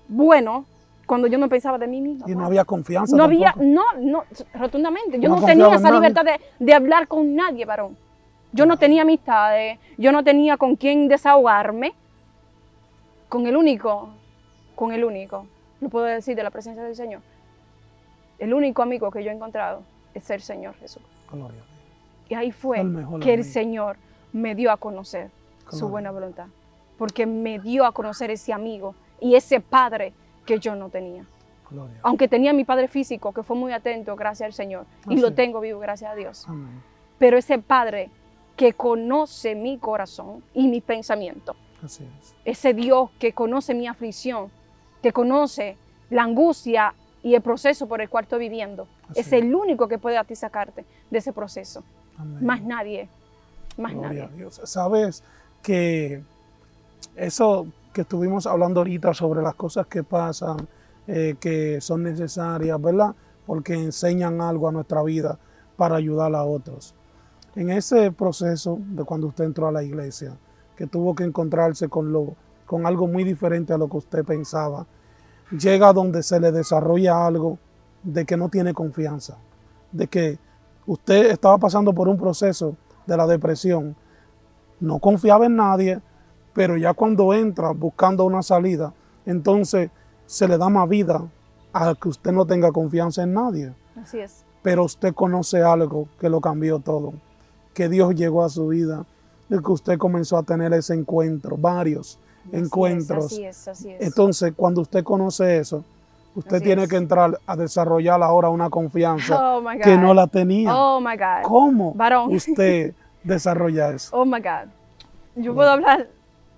A: bueno cuando yo no pensaba de mí misma.
B: Y no
A: bueno.
B: había confianza
A: No había,
B: tampoco.
A: no, rotundamente. Yo
B: No
A: no
B: confiaba
A: tenía
B: en
A: esa
B: nadie.
A: libertad de hablar con nadie, varón. Yo no tenía amistades, yo no tenía con quién desahogarme. Con el único, lo puedo decir de la presencia del Señor, el único amigo que yo he encontrado es el Señor Jesús.
B: Gloria a Dios.
A: Y ahí fue
B: El mejor
A: que el
B: amigo.
A: Señor me dio a conocer su
B: Gloria.
A: buena voluntad. Porque me dio a conocer ese amigo y ese padre que yo no tenía.
B: Gloria.
A: Aunque tenía a mi padre físico, que fue muy atento, gracias al Señor. Y
B: Así
A: lo
B: es.
A: tengo vivo, gracias a Dios.
B: Amén.
A: Pero ese padre que conoce mi corazón y mi pensamiento,
B: Así es.
A: ese Dios que conoce mi aflicción, que conoce la angustia y el proceso por el cual estoy viviendo,
B: Así
A: es
B: es.
A: el único que puede a ti sacarte de ese proceso.
B: Amén.
A: Más nadie, más
B: Gloria a
A: nadie.
B: Dios. Sabes que eso que estuvimos hablando ahorita sobre las cosas que pasan, que son necesarias, ¿verdad? Porque enseñan algo a nuestra vida para ayudar a otros. En ese proceso de cuando usted entró a la iglesia, que tuvo que encontrarse con algo muy diferente a lo que usted pensaba, llega donde se le desarrolla algo de que no tiene confianza, de que usted estaba pasando por un proceso de la depresión, no confiaba en nadie, pero ya cuando entra buscando una salida, entonces se le da más vida a que usted no tenga confianza en nadie.
A: Así es.
B: Pero usted conoce algo que lo cambió todo, que Dios llegó a su vida, y que usted comenzó a tener ese encuentro, varios encuentros.
A: Así es, así es.
B: Entonces, cuando usted conoce eso, usted tiene que entrar a desarrollar ahora una confianza que no la tenía.
A: Oh my God.
B: ¿Cómo
A: Varón.
B: usted desarrolla eso?
A: Oh my God. Yo puedo hablar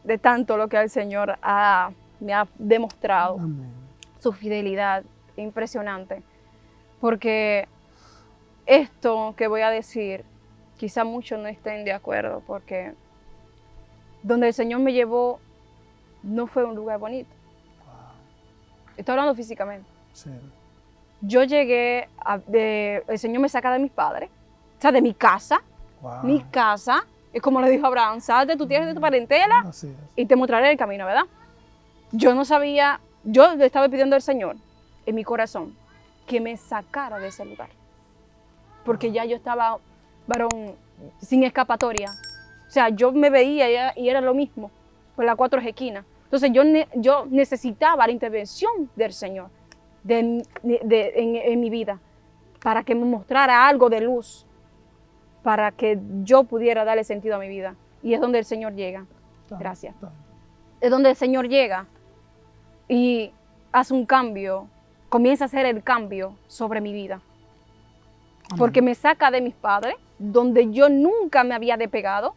A: de tanto lo que el Señor me ha demostrado.
B: Amén.
A: Su fidelidad impresionante. Porque esto que voy a decir, quizá muchos no estén de acuerdo, porque donde el Señor me llevó no fue un lugar bonito. Estoy hablando físicamente.
B: Sí.
A: Yo llegué, el Señor me saca de mis padres, o sea, de mi casa.
B: Wow.
A: Mi casa, es como le dijo a Abraham, sal de tu tierra y de tu parentela
B: Así es.
A: y te mostraré el camino, ¿verdad? Yo no sabía, yo le estaba pidiendo al Señor en mi corazón que me sacara de ese lugar. Porque ya yo estaba, varón, sin escapatoria. O sea, yo me veía y era lo mismo, por las cuatro esquinas. Entonces yo necesitaba la intervención del Señor en mi vida para que me mostrara algo de luz, para que yo pudiera darle sentido a mi vida. Y es donde el Señor llega. Gracias. Es donde el Señor llega y hace un cambio, comienza a hacer el cambio sobre mi vida. Porque me saca de mis padres, donde yo nunca me había despegado,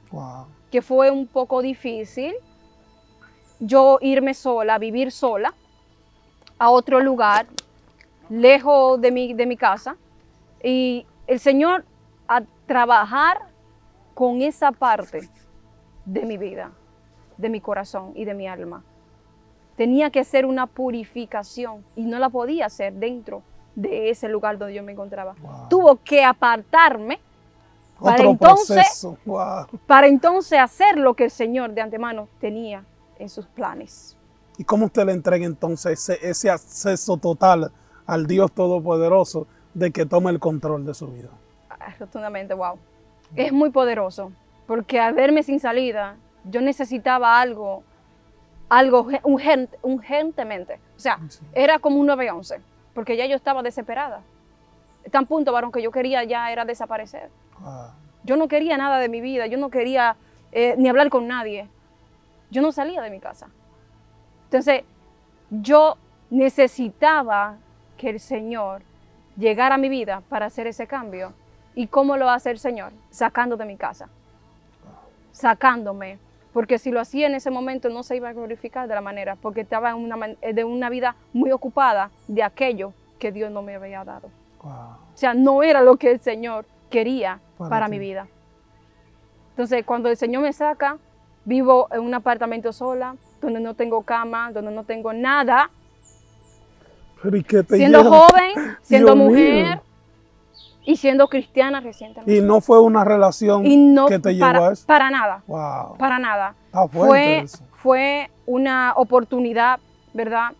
A: que fue un poco difícil yo irme sola, vivir sola, a otro lugar, lejos de mi casa. Y el Señor a trabajar con esa parte de mi vida, de mi corazón y de mi alma. Tenía que hacer una purificación y no la podía hacer dentro de ese lugar donde yo me encontraba. Tuvo que apartarme para entonces hacer lo que el Señor de antemano tenía en sus planes.
B: ¿Y cómo usted le entrega entonces ese acceso total al Dios Todopoderoso de que tome el control de su vida?
A: Rotundamente, wow. Es muy poderoso, porque al verme sin salida, yo necesitaba algo urgentemente. O sea, era como un 911, porque ya yo estaba desesperada. Tan punto, varón, que yo quería ya era desaparecer. Yo no quería nada de mi vida, yo no quería ni hablar con nadie. Yo no salía de mi casa. Entonces, yo necesitaba que el Señor llegara a mi vida para hacer ese cambio. ¿Y cómo lo hace el Señor? Sacando de mi casa. Sacándome. Porque si lo hacía en ese momento no se iba a glorificar de la manera, porque estaba en una vida muy ocupada de aquello que Dios no me había dado. O sea, no era lo que el Señor quería para mi vida. Entonces, cuando el Señor me saca, vivo en un apartamento sola, donde no tengo cama, donde no tengo nada.
B: Pero ¿y qué te
A: siendo
B: lleva?
A: joven, siendo
B: Dios
A: mujer
B: mío.
A: Y siendo cristiana recientemente.
B: Y no fue una relación que te llevó a eso.
A: Para nada.
B: Wow.
A: Para nada.
B: Está fuerte eso.
A: Fue una oportunidad, ¿verdad?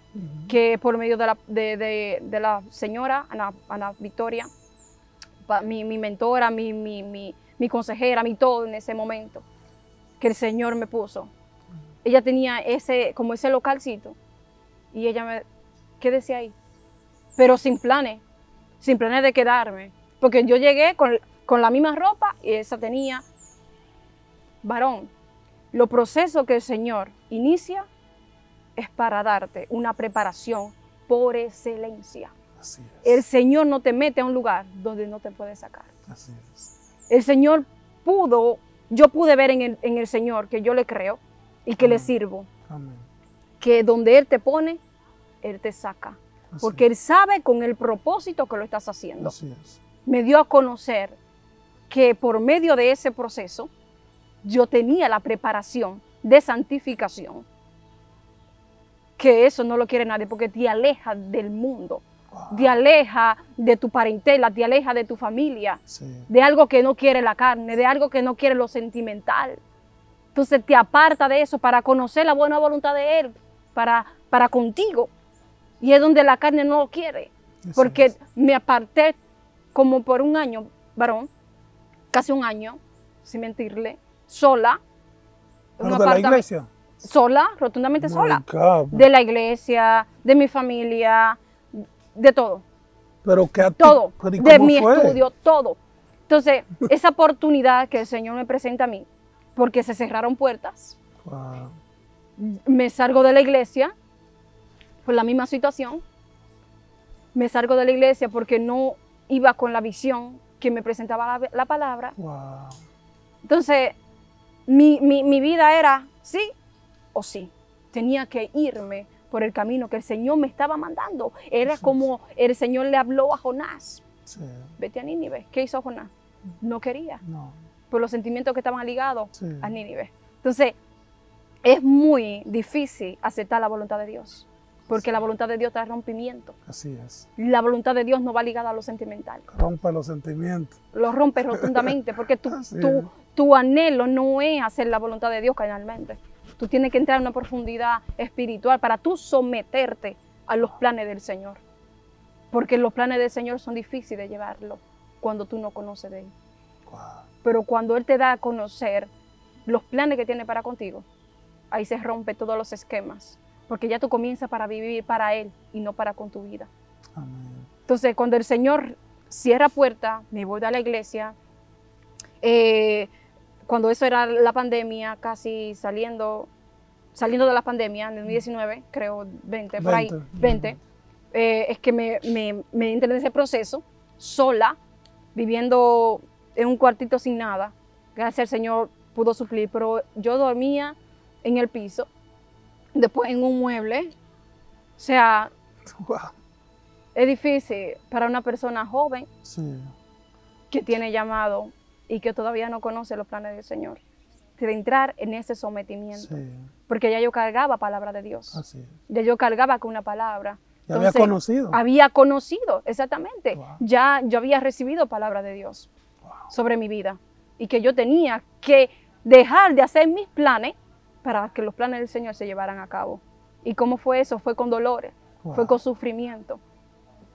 A: Que por medio de la señora Ana Victoria, mi mentora, mi consejera, mi todo en ese momento, que el Señor me puso. Ella tenía como ese localcito y ella ¿qué decía ahí? Pero sin planes de quedarme. Porque yo llegué con la misma ropa y esa tenía. Varón, los procesos que el Señor inicia es para darte una preparación por excelencia.
B: Así es.
A: El Señor no te mete a un lugar donde no te puede sacar.
B: Así es.
A: El Señor yo pude ver en el Señor que yo le creo y que le sirvo.
B: Amén.
A: Que donde Él te pone, Él te saca.
B: Así
A: Porque Él sabe con el propósito que lo estás haciendo.
B: Así es.
A: Me dio a conocer que por medio de ese proceso yo tenía la preparación de santificación, que eso no lo quiere nadie porque te aleja del mundo, te aleja de tu parentela, te aleja de tu familia,
B: Sí.
A: de algo que no quiere la carne, de algo que no quiere lo sentimental. Entonces te aparta de eso para conocer la buena voluntad de Él, para contigo. Y es donde la carne no lo quiere.
B: Eso
A: Porque
B: es.
A: me aparté como por un año, varón, casi un año, sin mentirle, sola. en un
B: ¿Pero de la
A: apartamento.
B: iglesia?
A: Sola, rotundamente
B: My
A: sola.
B: God.
A: De la iglesia, de mi familia, de todo.
B: Pero que
A: Todo.
B: pero ¿y
A: De
B: cómo
A: mi
B: fue?
A: estudio, todo. Entonces, esa oportunidad que el Señor me presenta a mí, porque se cerraron puertas,
B: Wow.
A: me salgo de la iglesia por la misma situación. Me salgo de la iglesia porque no iba con la visión que me presentaba la palabra.
B: Wow.
A: Entonces, mi vida era sí o sí. Tenía que irme por el camino que el Señor me estaba mandando. Era como el Señor le habló a Jonás.
B: Sí.
A: Vete a Nínive. ¿Qué hizo Jonás? No quería,
B: No.
A: por los sentimientos que estaban ligados
B: Sí.
A: a Nínive. Entonces, es muy difícil aceptar la voluntad de Dios, porque la voluntad de Dios trae rompimiento.
B: Así es.
A: La voluntad de Dios no va ligada a lo sentimental.
B: Rompe los sentimientos.
A: Lo rompe rotundamente, porque
B: Así es.
A: tu anhelo no es hacer la voluntad de Dios carnalmente. Tú tienes que entrar en una profundidad espiritual para tú someterte a los planes del Señor. Porque los planes del Señor son difíciles de llevarlo cuando tú no conoces de Él.
B: Wow.
A: Pero cuando Él te da a conocer los planes que tiene para contigo, ahí se rompe todos los esquemas. Porque ya tú comienzas para vivir para Él y no para con tu vida.
B: Amén.
A: Entonces, cuando el Señor cierra puerta, me voy de la iglesia. Cuando eso era la pandemia, casi saliendo de la pandemia, en el 2019, creo 20, por ahí, 20, es que me entré en ese proceso, sola, viviendo en un cuartito sin nada. Gracias al Señor pudo suplir, pero yo dormía en el piso, después en un mueble. O sea,
B: Wow.
A: es difícil para una persona joven
B: Sí.
A: que tiene llamado y que todavía no conoce los planes del Señor, de entrar en ese sometimiento.
B: Sí.
A: Porque ya yo cargaba palabra de Dios.
B: Así es.
A: Ya yo cargaba con una palabra.
B: ¿Ya había conocido?
A: Había conocido, exactamente.
B: Wow.
A: Ya yo había recibido palabra de Dios
B: Wow.
A: sobre mi vida. Y que yo tenía que dejar de hacer mis planes para que los planes del Señor se llevaran a cabo. ¿Y cómo fue eso? Fue con dolores,
B: Wow.
A: fue con sufrimiento.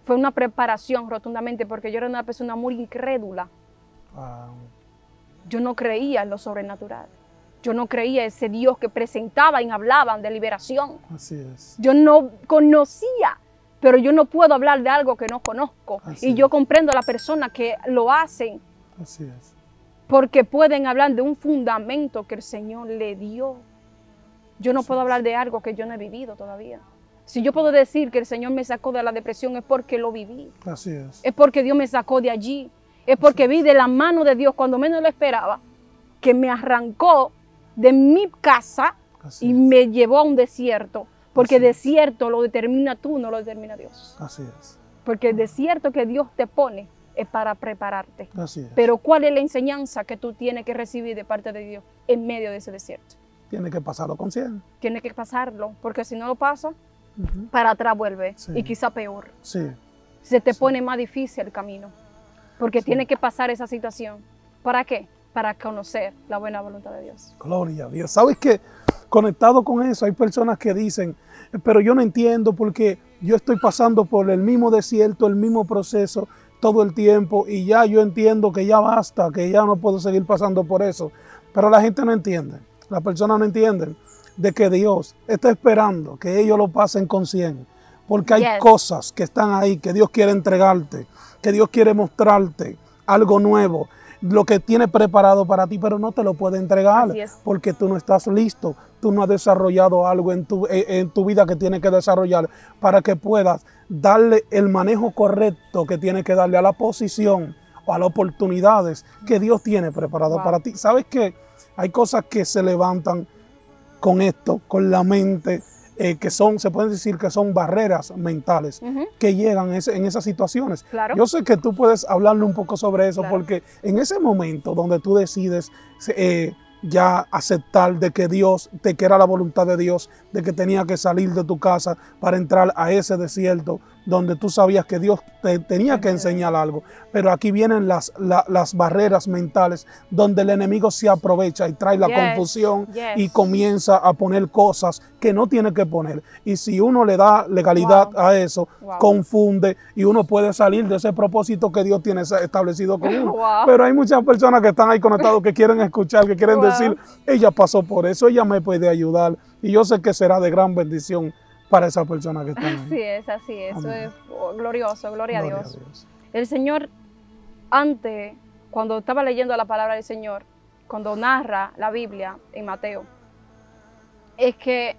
A: Fue una preparación rotundamente porque yo era una persona muy incrédula.
B: Wow.
A: Yo no creía en lo sobrenatural. Yo no creía en ese Dios que presentaban y hablaban de liberación.
B: Así es.
A: Yo no conocía, pero yo no puedo hablar de algo que no conozco.
B: Así
A: Y yo
B: es.
A: comprendo a las personas que lo hacen
B: Así es.
A: porque pueden hablar de un fundamento que el Señor le dio. Yo no puedo hablar de algo que yo no he vivido todavía. Si yo puedo decir que el Señor me sacó de la depresión es porque lo viví.
B: Así es.
A: Es porque Dios me sacó de allí. Es porque vi de la mano de Dios cuando menos lo esperaba, que me arrancó de mi casa
B: Así
A: y
B: es.
A: me llevó a un desierto. Porque
B: Así es.
A: desierto lo determina tú, no lo determina Dios.
B: Así es.
A: Porque el desierto que Dios te pone es para prepararte.
B: Así es.
A: Pero ¿cuál es la enseñanza que tú tienes que recibir de parte de Dios en medio de ese desierto?
B: Tiene que pasarlo con 100.
A: Tienes que pasarlo, porque si no lo pasas,
B: Ujú.
A: para atrás vuelve
B: Sí.
A: y quizá peor.
B: Sí.
A: Se te
B: Sí.
A: pone más difícil el camino, porque
B: Sí.
A: tienes que pasar esa situación. ¿Para qué? Para conocer la buena voluntad de Dios.
B: Gloria a Dios. ¿Sabes qué? Conectado con eso, hay personas que dicen, pero yo no entiendo porque yo estoy pasando por el mismo desierto, el mismo proceso todo el tiempo y ya yo entiendo que ya basta, que ya no puedo seguir pasando por eso. Pero la gente no entiende, las personas no entienden de que Dios está esperando que ellos lo pasen con 100. Porque hay
A: Yes.
B: cosas que están ahí, que Dios quiere entregarte, que Dios quiere mostrarte algo nuevo, lo que tiene preparado para ti, pero no te lo puede entregar
A: Así es.
B: porque tú no estás listo, tú no has desarrollado algo en tu vida que tienes que desarrollar para que puedas darle el manejo correcto que tienes que darle a la posición o a las oportunidades que Dios tiene preparado
A: Wow.
B: para ti. ¿Sabes qué? Hay cosas que se levantan con esto, con la mente, que son, se pueden decir que son barreras mentales
A: Ujú.
B: que llegan en esas situaciones.
A: Claro.
B: Yo sé que tú puedes hablarle un poco sobre eso,
A: Claro.
B: porque en ese momento donde tú decides ya aceptar de que Dios, de que era la voluntad de Dios, de que tenía que salir de tu casa para entrar a ese desierto, donde tú sabías que Dios te tenía que enseñar algo. Pero aquí vienen las barreras mentales, donde el enemigo se aprovecha y trae la confusión y comienza a poner cosas que no tiene que poner. Y si uno le da legalidad a eso, confunde y uno puede salir de ese propósito que Dios tiene establecido con uno. Pero hay muchas personas que están ahí conectados, que quieren escuchar, que quieren decir, ella pasó por eso, ella me puede ayudar. Y yo sé que será de gran bendición para esa persona que está ahí.
A: Así es. Eso es glorioso, gloria a Dios. El Señor, antes, cuando estaba leyendo la palabra del Señor, cuando narra la Biblia en Mateo, es que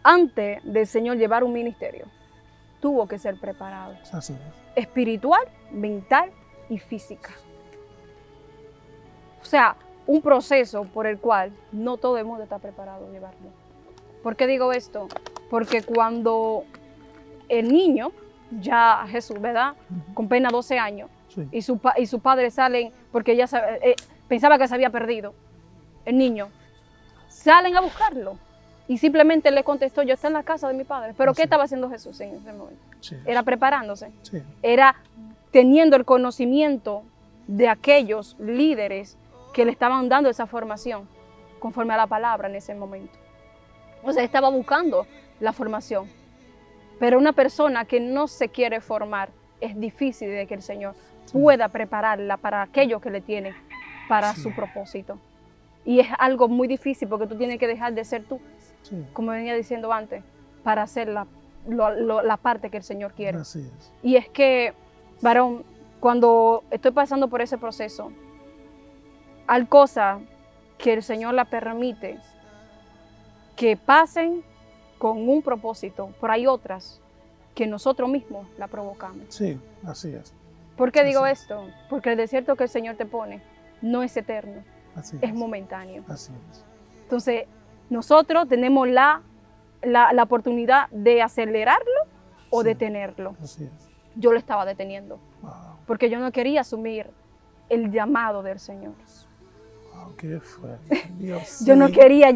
A: antes del Señor llevar un ministerio, tuvo que ser preparado.
B: Así es.
A: Espiritual, mental y física. O sea, un proceso por el cual no todo el mundo está preparado a llevarlo. ¿Por qué digo esto? Porque cuando el niño, ya Jesús, ¿verdad? Con apenas 12 años, y sus padres salen, porque ella pensaba que se había perdido, el niño, salen a buscarlo. Y simplemente le contestó, yo estoy en la casa de mi padre. ¿Pero qué estaba haciendo Jesús en ese momento? Era preparándose. Era teniendo el conocimiento de aquellos líderes que le estaban dando esa formación, conforme a la palabra en ese momento. O sea, estaba buscando la formación. Pero una persona que no se quiere formar, es difícil de que el Señor pueda prepararla para aquello que le tiene para su propósito. Y es algo muy difícil porque tú tienes que dejar de ser tú, como venía diciendo antes, para hacer la parte que el Señor quiere.
B: Así es.
A: Y es que, varón, cuando estoy pasando por ese proceso, hay cosas que el Señor la permite que pasen con un propósito, pero hay otras que nosotros mismos la provocamos.
B: Sí, así es.
A: ¿Por qué digo esto? Porque el desierto que el Señor te pone no es eterno, es momentáneo.
B: Así es.
A: Entonces, nosotros tenemos la oportunidad de acelerarlo o detenerlo.
B: Así es.
A: Yo lo estaba deteniendo, porque yo no quería asumir el llamado del Señor.
B: Wow, qué fuerte. Dios
A: yo no quería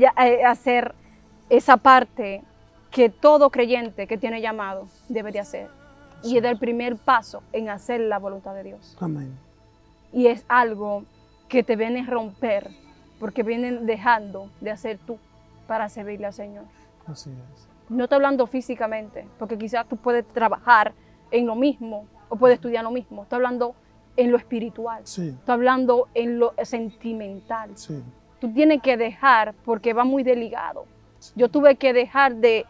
A: hacer esa parte que todo creyente que tiene llamado debe de hacer. Y es el primer paso en hacer la voluntad de Dios.
B: Amén.
A: Y es algo que te viene a romper, porque vienen dejando de hacer tú para servirle al Señor.
B: Así es.
A: No estoy hablando físicamente, porque quizás tú puedes trabajar en lo mismo o puedes estudiar lo mismo. Estoy hablando en lo espiritual. Estoy hablando en lo sentimental. Tú tienes que dejar, porque va muy desligado. Yo tuve que dejar de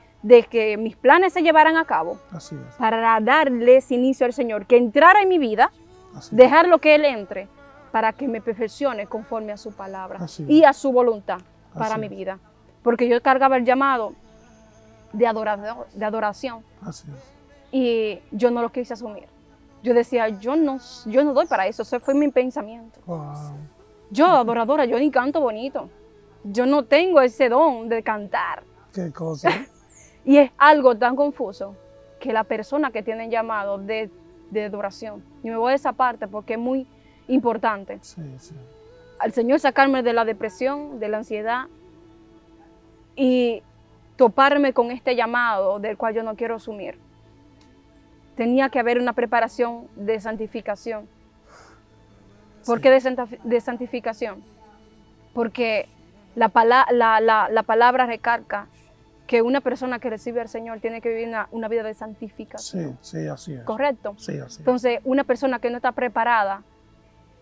A: que mis planes se llevaran a cabo para darles inicio al Señor, que entrara en mi vida, dejarlo que Él entre, para que me perfeccione conforme a su palabra y a su voluntad para mi vida. Porque yo cargaba el llamado de adoración y yo no lo quise asumir. Yo decía, yo no doy para eso, ese fue mi pensamiento. Yo, adoradora, yo ni canto bonito. Yo no tengo ese don de cantar.
B: ¿Qué cosa?
A: Y es algo tan confuso que la persona que tiene llamado de adoración, y me voy a esa parte porque es muy importante, al Señor sacarme de la depresión, de la ansiedad y toparme con este llamado del cual yo no quiero asumir, tenía que haber una preparación de santificación. ¿Por qué de santificación? Porque la palabra recalca que una persona que recibe al Señor tiene que vivir una vida de santificación.
B: Sí, así es.
A: ¿Correcto?
B: Sí, así es.
A: Entonces, una persona que no está preparada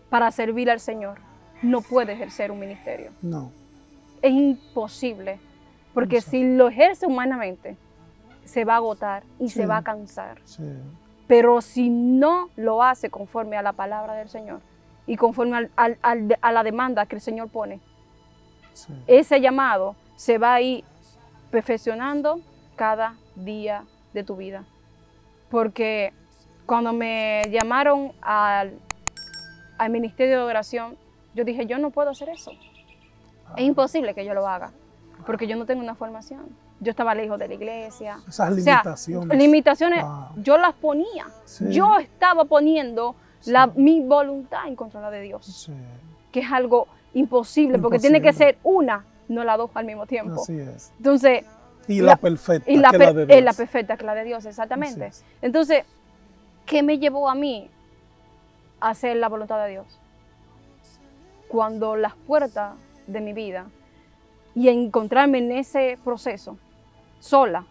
A: para servir al Señor no puede ejercer un ministerio.
B: No.
A: Es imposible, porque si lo ejerce humanamente, se va a agotar y se va a cansar. Pero si no lo hace conforme a la palabra del Señor y conforme a la demanda que el Señor pone, ese llamado se va a ir perfeccionando cada día de tu vida. Porque cuando me llamaron al ministerio de adoración, yo dije, yo no puedo hacer eso. Es imposible que yo lo haga, porque yo no tengo una formación. Yo estaba lejos de la iglesia.
B: Esas limitaciones.
A: O sea, limitaciones, yo las ponía. Yo estaba poniendo mi voluntad en contra de la de Dios. Que es algo imposible, porque tiene que ser una, no las dos al mismo tiempo.
B: Así es.
A: Entonces,
B: Y la perfecta,
A: y la,
B: que es la de Dios.
A: la perfecta, que es la de Dios, exactamente.
B: Así es.
A: Entonces, ¿qué me llevó a mí a hacer la voluntad de Dios? Cuando las puertas de mi vida y encontrarme en ese proceso sola,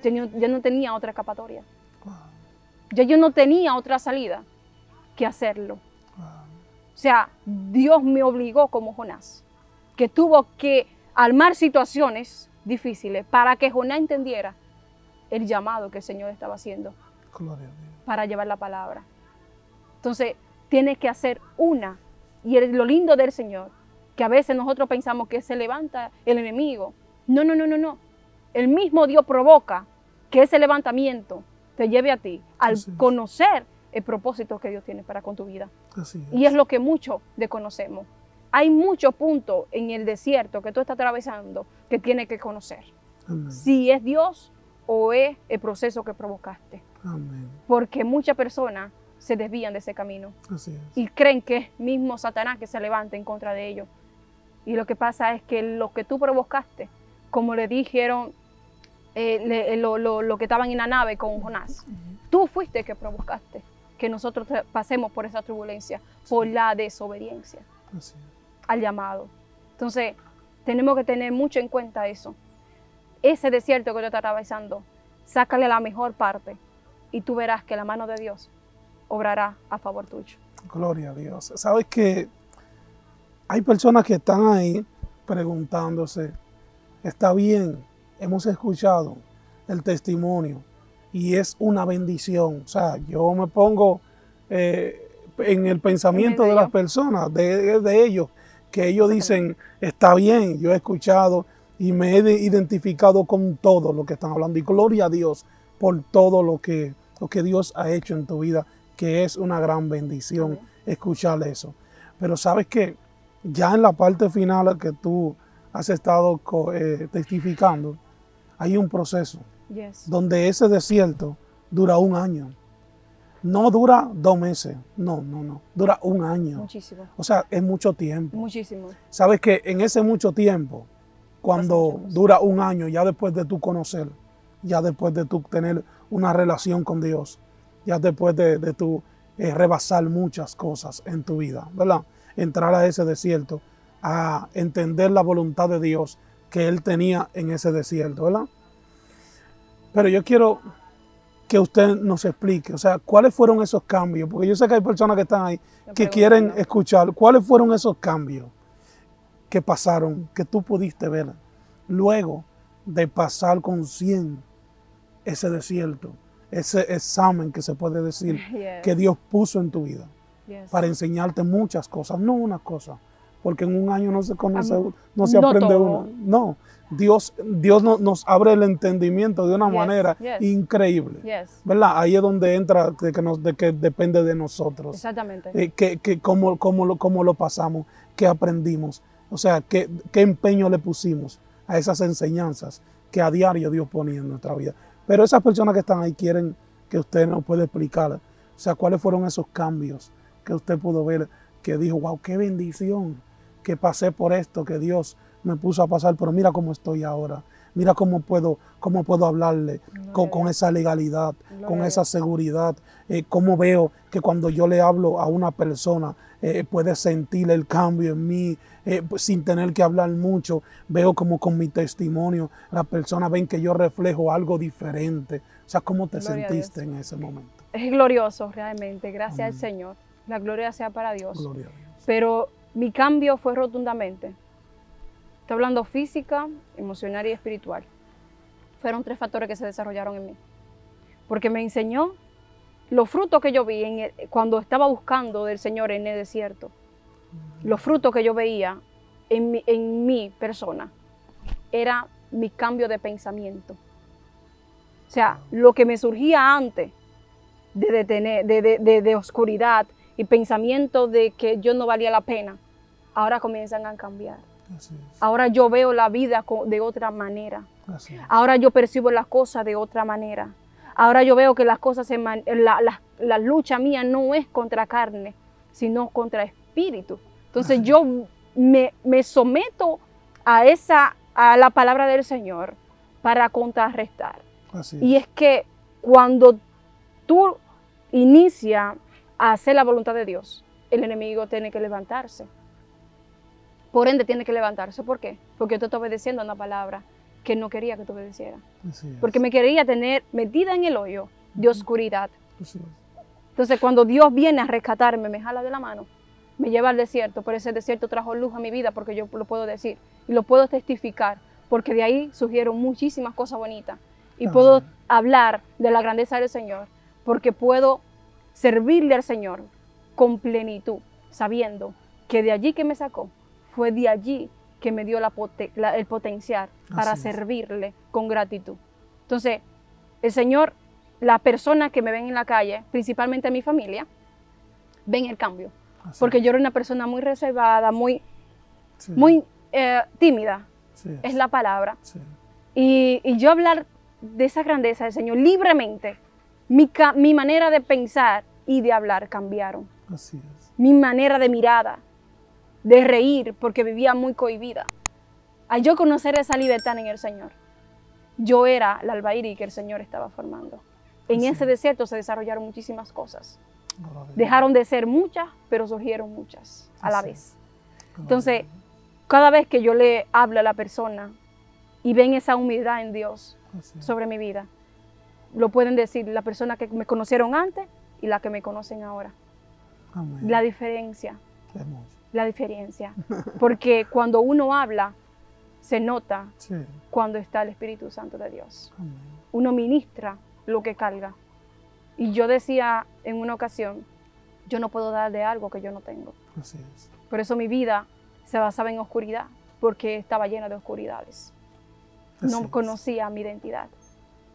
A: yo no tenía otra escapatoria.
B: Wow,
A: Ya yo no tenía otra salida que hacerlo.
B: wow.
A: O sea, Dios me obligó como Jonás, que tuvo que armar situaciones difíciles para que Jonás entendiera el llamado que el Señor estaba haciendo
B: Gloria a Dios.
A: para llevar la palabra. Entonces, tienes que hacer una. Y lo lindo del Señor, que a veces nosotros pensamos que se levanta el enemigo. No, no, no, no, no. El mismo Dios provoca que ese levantamiento te lleve a ti al
B: Así es.
A: conocer el propósito que Dios tiene para con tu vida.
B: Así es.
A: Y es lo que muchos desconocemos. Hay muchos puntos en el desierto que tú estás atravesando que tienes que conocer.
B: Amén.
A: Si es Dios o es el proceso que provocaste.
B: Amén.
A: Porque muchas personas se desvían de ese camino
B: Así es.
A: y creen que es mismo Satanás que se levanta en contra de ellos. Y lo que pasa es que lo que tú provocaste, como le dijeron lo que estaban en la nave con Jonás, tú fuiste el que provocaste que nosotros pasemos por esa turbulencia, por la desobediencia
B: Así es.
A: al llamado. Entonces, tenemos que tener mucho en cuenta eso. Ese desierto que tú estás atravesando, sácale la mejor parte y tú verás que la mano de Dios obrará a favor tuyo.
B: Gloria a Dios. Sabes que hay personas que están ahí preguntándose, está bien, hemos escuchado el testimonio y es una bendición. O sea, yo me pongo en el pensamiento de las personas, de ellos, que ellos dicen, está bien, yo he escuchado y me he identificado con todo lo que están hablando. Y gloria a Dios por todo lo que Dios ha hecho en tu vida, que es una gran bendición escuchar eso. Pero sabes que ya en la parte final que tú has estado testificando, hay un proceso donde ese desierto dura 1 año. No dura 2 meses, no, dura 1 año.
A: Muchísimo.
B: O sea, es mucho tiempo.
A: Muchísimo.
B: Sabes que en ese mucho tiempo, cuando dura 1 año, ya después de tú conocer, ya después de tú tener una relación con Dios, ya después de tú rebasar muchas cosas en tu vida, ¿verdad? Entrar a ese desierto, a entender la voluntad de Dios que Él tenía en ese desierto, ¿verdad? Pero yo quiero que usted nos explique, o sea, ¿cuáles fueron esos cambios? Porque yo sé que hay personas que están ahí que quieren escuchar. ¿Cuáles fueron esos cambios que pasaron, que tú pudiste ver luego de pasar con 100 ese desierto, ese examen que se puede decir que Dios puso en tu vida para enseñarte muchas cosas, no una cosa, porque en 1 año no se conoce, no se aprende
A: todo.
B: una. No, Dios nos abre el entendimiento de una manera increíble, ¿verdad? Ahí es donde entra de que depende de nosotros.
A: Exactamente.
B: Cómo lo pasamos, qué aprendimos, o sea, qué empeño le pusimos a esas enseñanzas que a diario Dios ponía en nuestra vida. Pero esas personas que están ahí quieren que usted nos pueda explicar, o sea, cuáles fueron esos cambios que usted pudo ver, que dijo, wow, qué bendición, que pasé por esto, que Dios me puso a pasar, pero mira cómo estoy ahora, mira cómo puedo hablarle con esa legalidad, con esa seguridad, cómo veo que cuando yo le hablo a una persona puede sentir el cambio en mí, sin tener que hablar mucho, veo como con mi testimonio las personas ven que yo reflejo algo diferente. O sea, ¿cómo te sentiste en ese momento?
A: Es glorioso realmente, gracias al Señor. La gloria sea para Dios.
B: Gloria a Dios.
A: Pero mi cambio fue rotundamente. Estoy hablando física, emocional y espiritual. Fueron 3 factores que se desarrollaron en mí. Porque me enseñó los frutos que yo vi cuando estaba buscando del Señor en el desierto. Los frutos que yo veía en mi persona era mi cambio de pensamiento. O sea, lo que me surgía antes de oscuridad y pensamiento de que yo no valía la pena, ahora comienzan a cambiar. Ahora yo veo la vida de otra manera. Ahora yo percibo las cosas de otra manera. Ahora yo veo que las cosas, la lucha mía no es contra carne, sino contra espíritu. Entonces yo me someto a la palabra del Señor para contrarrestar.
B: Así
A: Y es que cuando tú inicias a hacer la voluntad de Dios, el enemigo tiene que levantarse. Por ende, tiene que levantarse. ¿Por qué? Porque tú estás obedeciendo a una palabra que no quería que tú obedecieras.
B: Así es.
A: Porque me quería tener metida en el hoyo de oscuridad.
B: Así es.
A: Entonces, cuando Dios viene a rescatarme, me jala de la mano, me lleva al desierto, pero ese desierto trajo luz a mi vida, porque yo lo puedo decir y lo puedo testificar, porque de ahí surgieron muchísimas cosas bonitas. Y puedo hablar de la grandeza del Señor, porque puedo servirle al Señor con plenitud, sabiendo que de allí que me sacó, fue de allí que me dio el potencial para servirle con gratitud. Entonces, el Señor, las personas que me ven en la calle, principalmente mi familia, ven el cambio. Porque yo era una persona muy reservada, muy tímida, es la palabra.
B: Sí.
A: Y yo hablar de esa grandeza del Señor libremente, mi manera de pensar y de hablar cambiaron.
B: Así es.
A: Mi manera de mirada, de reír, porque vivía muy cohibida. Al yo conocer esa libertad en el Señor, yo era la albairi que el Señor estaba formando. En ese desierto se desarrollaron muchísimas cosas. Dejaron de ser muchas, pero surgieron muchas a la vez. Entonces, cada vez que yo le hablo a la persona y ven esa humildad en Dios sobre mi vida, lo pueden decir la persona que me conocieron antes y la que me conocen ahora.
B: Amén.
A: La diferencia.
B: Hermoso.
A: La diferencia. Porque cuando uno habla, se nota cuando está el Espíritu Santo de Dios.
B: Amén.
A: Uno ministra lo que carga. Y yo decía en una ocasión, yo no puedo dar de algo que yo no tengo.
B: Así es.
A: Por eso mi vida se basaba en oscuridad, porque estaba llena de oscuridades. No conocía mi identidad.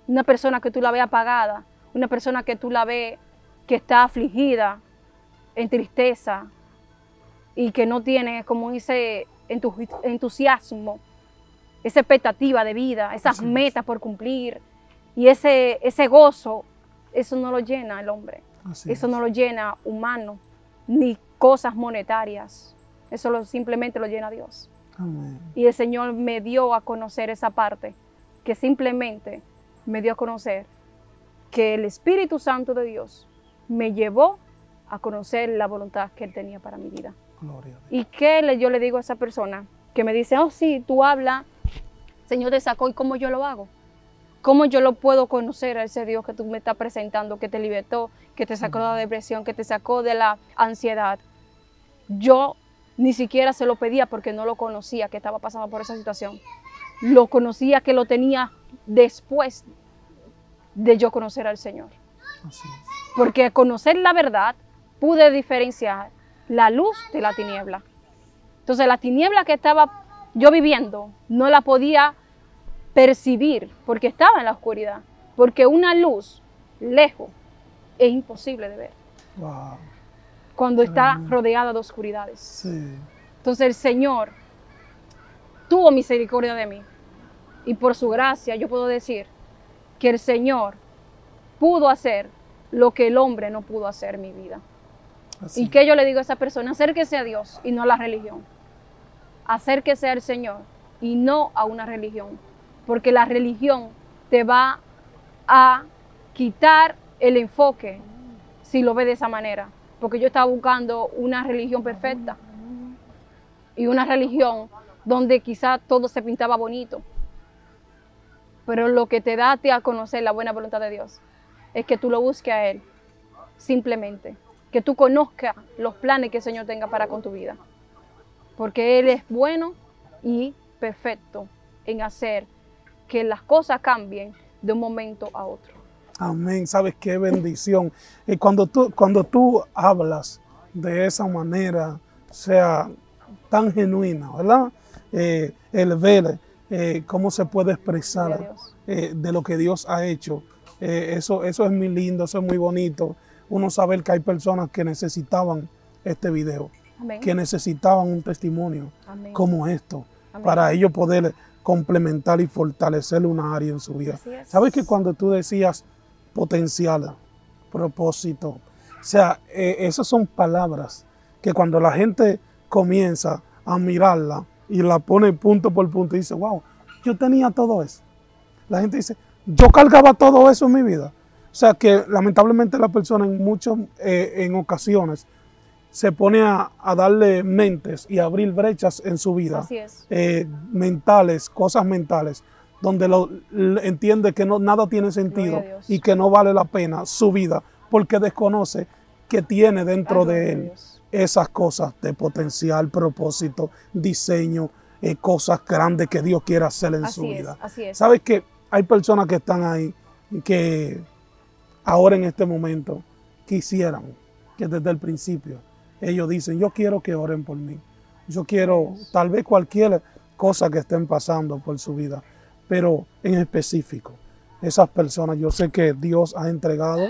A: Una persona que tú la ves apagada, una persona que tú la ves que está afligida, en tristeza, y que no tiene como ese entusiasmo, esa expectativa de vida, esas metas por cumplir, y ese gozo, eso no lo llena el hombre. Eso no lo llena humano, ni cosas monetarias. Eso simplemente lo llena Dios.
B: Amén.
A: Y el Señor me dio a conocer esa parte, que simplemente me dio a conocer que el Espíritu Santo de Dios me llevó a conocer la voluntad que Él tenía para mi vida.
B: Gloria a Dios.
A: ¿Y qué yo le digo a esa persona que me dice, oh sí, tú hablas, Señor te sacó, ¿y cómo yo lo hago? ¿Cómo yo lo puedo conocer a ese Dios que tú me estás presentando, que te libertó, que te sacó de la depresión, que te sacó de la ansiedad? Yo ni siquiera se lo pedía porque no lo conocía que estaba pasando por esa situación. Lo conocía que lo tenía después de yo conocer al Señor.
B: Así es.
A: Porque al conocer la verdad pude diferenciar la luz de la tiniebla. Entonces la tiniebla que estaba yo viviendo no la podía percibir porque estaba en la oscuridad. Porque una luz lejos es imposible de ver.
B: Wow.
A: Cuando está rodeada de oscuridades.
B: Sí.
A: Entonces el Señor tuvo misericordia de mí. Y por su gracia yo puedo decir que el Señor pudo hacer lo que el hombre no pudo hacer en mi vida.
B: Así.
A: ¿Y qué yo le digo a esa persona? Acérquese a Dios y no a la religión. Acérquese al Señor y no a una religión. Porque la religión te va a quitar el enfoque si lo ves de esa manera. Porque yo estaba buscando una religión perfecta y una religión donde quizás todo se pintaba bonito. Pero lo que te da a conocer la buena voluntad de Dios es que tú lo busques a Él, simplemente. Que tú conozcas los planes que el Señor tenga para con tu vida. Porque Él es bueno y perfecto en hacer que las cosas cambien de un momento a otro.
B: Amén. ¿Sabes qué bendición? Cuando tú hablas de esa manera, o sea, tan genuina, ¿verdad? El ver cómo se puede expresar de lo que Dios ha hecho. Eso es muy lindo, eso es muy bonito. Uno saber que hay personas que necesitaban este video,
A: Amén.
B: Que necesitaban un testimonio
A: Amén.
B: como esto,
A: Amén.
B: para ellos poder complementar y fortalecer una área en su vida. ¿Sabes que cuando tú decías potencial, propósito, o sea, esas son palabras que cuando la gente comienza a mirarla y la pone punto por punto y dice, wow, yo tenía todo eso. la gente dice, yo cargaba todo eso en mi vida. O sea que lamentablemente la persona en ocasiones se pone a darle mentes y a abrir brechas en su vida.
A: Así es.
B: Mentales, cosas mentales, donde entiende que nada tiene sentido y que no vale la pena su vida, porque desconoce que tiene dentro de él esas cosas de potencial, propósito, diseño, cosas grandes que Dios quiere hacer en su vida.
A: Así es.
B: ¿Sabes que hay personas que están ahí que ahora en este momento quisieran que desde el principio ellos dicen, yo quiero que oren por mí, yo quiero tal vez cualquier cosa que estén pasando por su vida, pero en específico, esas personas, yo sé que Dios ha entregado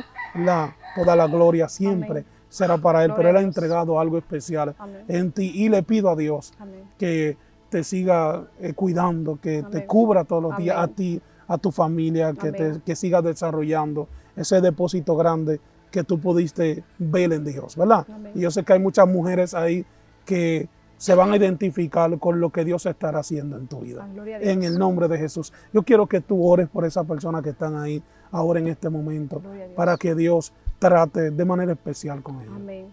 B: toda la gloria siempre. Amén. Será para Él, pero Él ha entregado algo especial en ti y le pido a Dios que te siga cuidando, que te cubra todos los días a ti, a tu familia, que siga desarrollando ese depósito grande que tú pudiste ver en Dios, ¿verdad? Amén. Y yo sé que hay muchas mujeres ahí que se van a identificar con lo que Dios estará haciendo en tu vida. En el nombre de Jesús. Yo quiero que tú ores por esas personas que están ahí ahora en este momento, para que Dios trate de manera especial con ellos.
A: Amén.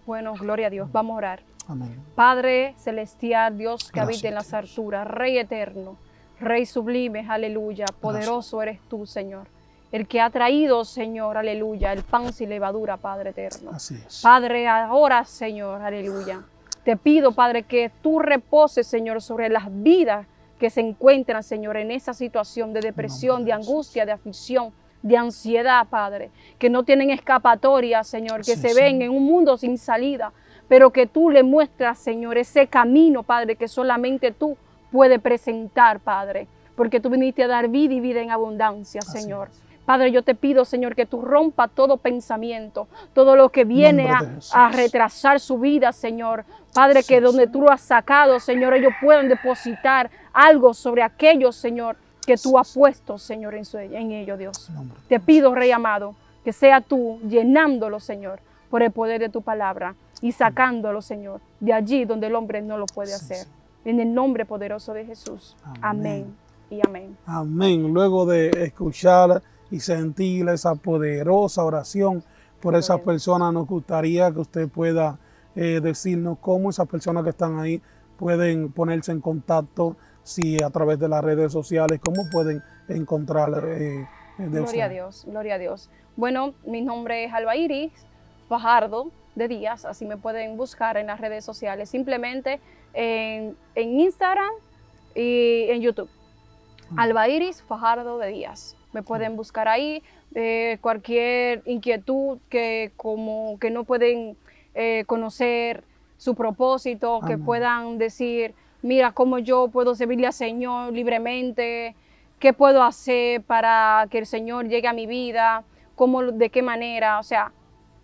A: Bueno, gloria a Dios. Vamos a orar.
B: Amén.
A: Padre celestial, Dios que habita en las alturas, Rey eterno, Rey sublime, aleluya, poderoso eres tú, Señor. El que ha traído, Señor, aleluya, el pan sin levadura, Padre eterno.
B: Así es.
A: Padre, ahora, Señor, aleluya. Te pido, Padre, que tú reposes, Señor, sobre las vidas que se encuentran, Señor, en esa situación de depresión, de angustia, de aflicción, de ansiedad, Padre. Que no tienen escapatoria, Señor, que se ven en un mundo sin salida, pero que tú le muestras, Señor, ese camino, Padre, que solamente tú puedes presentar, Padre. Porque tú viniste a dar vida y vida en abundancia, Señor. Padre, yo te pido, Señor, que tú rompa todo pensamiento, todo lo que viene a retrasar su vida, Señor. Padre, que donde tú lo has sacado, Señor, ellos puedan depositar algo sobre aquello, Señor, que tú has puesto, Señor, en ello, Dios. Te pido, Rey amado, que sea tú llenándolo, Señor, por el poder de tu palabra y sacándolo, Señor, de allí donde el hombre no lo puede hacer. En el nombre poderoso de Jesús. Amén y amén.
B: Amén. Luego de escuchar y sentir esa poderosa oración por esas personas, nos gustaría que usted pueda decirnos cómo esas personas que están ahí pueden ponerse en contacto, si a través de las redes sociales, cómo pueden encontrar
A: gloria a Dios, gloria a Dios. Bueno, mi nombre es Alba Iris Fajardo de Díaz, así me pueden buscar en las redes sociales, simplemente en Instagram y en YouTube. Alba Iris Fajardo de Díaz. Me pueden buscar ahí, cualquier inquietud que no pueden conocer su propósito, que puedan decir, mira, cómo yo puedo servirle al Señor libremente, qué puedo hacer para que el Señor llegue a mi vida, de qué manera, o sea,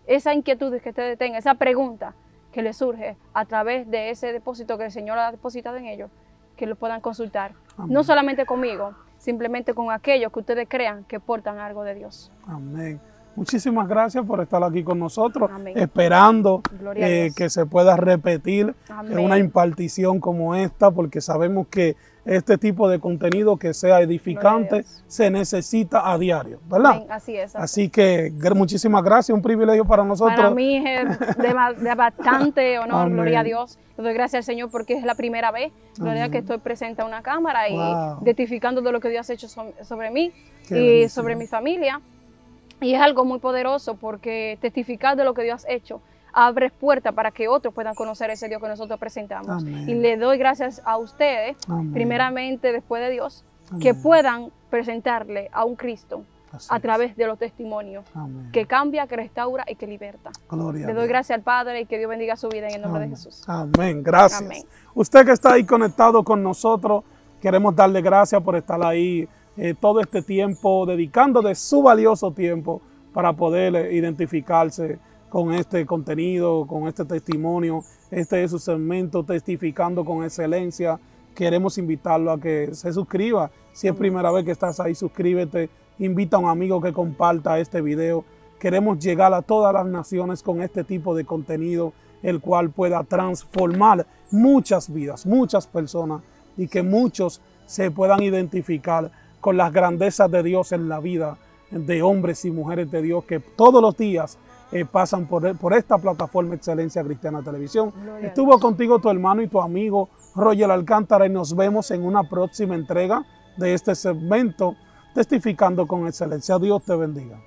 A: esa inquietud que ustedes tengan, esa pregunta que les surge a través de ese depósito que el Señor ha depositado en ellos, que lo puedan consultar. Amén. No solamente conmigo, simplemente con aquellos que ustedes crean que portan algo de Dios.
B: Amén. Muchísimas gracias por estar aquí con nosotros, esperando que se pueda repetir una impartición como esta, porque sabemos que este tipo de contenido que sea edificante se necesita a diario, ¿verdad?
A: Amén. Así es.
B: Así que muchísimas gracias, un privilegio para nosotros.
A: Para mí es de bastante honor, Amén. Gloria a Dios. Le doy gracias al Señor porque es la primera vez, gloria, que estoy presente a una cámara y testificando de lo que Dios ha hecho sobre mí y sobre mi familia. Y es algo muy poderoso porque testificar de lo que Dios ha hecho abre puertas para que otros puedan conocer ese Dios que nosotros presentamos. Amén. Y le doy gracias a ustedes, primeramente después de Dios, que puedan presentarle a un Cristo a través de los testimonios, que cambia, que restaura y que liberta. Le doy gracias al Padre y que Dios bendiga su vida en el nombre de Jesús.
B: Amén, gracias. Usted que está ahí conectado con nosotros, queremos darle gracias por estar ahí todo este tiempo, dedicando de su valioso tiempo para poder identificarse con este contenido, con este testimonio. Este es su segmento, Testificando con Excelencia. Queremos invitarlo a que se suscriba. Si es primera vez que estás ahí, suscríbete. Invita a un amigo que comparta este video. Queremos llegar a todas las naciones con este tipo de contenido, el cual pueda transformar muchas vidas, muchas personas, y que muchos se puedan identificar con las grandezas de Dios en la vida de hombres y mujeres de Dios que todos los días pasan por esta plataforma Excelencia Cristiana Televisión. Estuvo contigo tu hermano y tu amigo Roger Alcántara y nos vemos en una próxima entrega de este segmento Testificando con Excelencia. Dios te bendiga.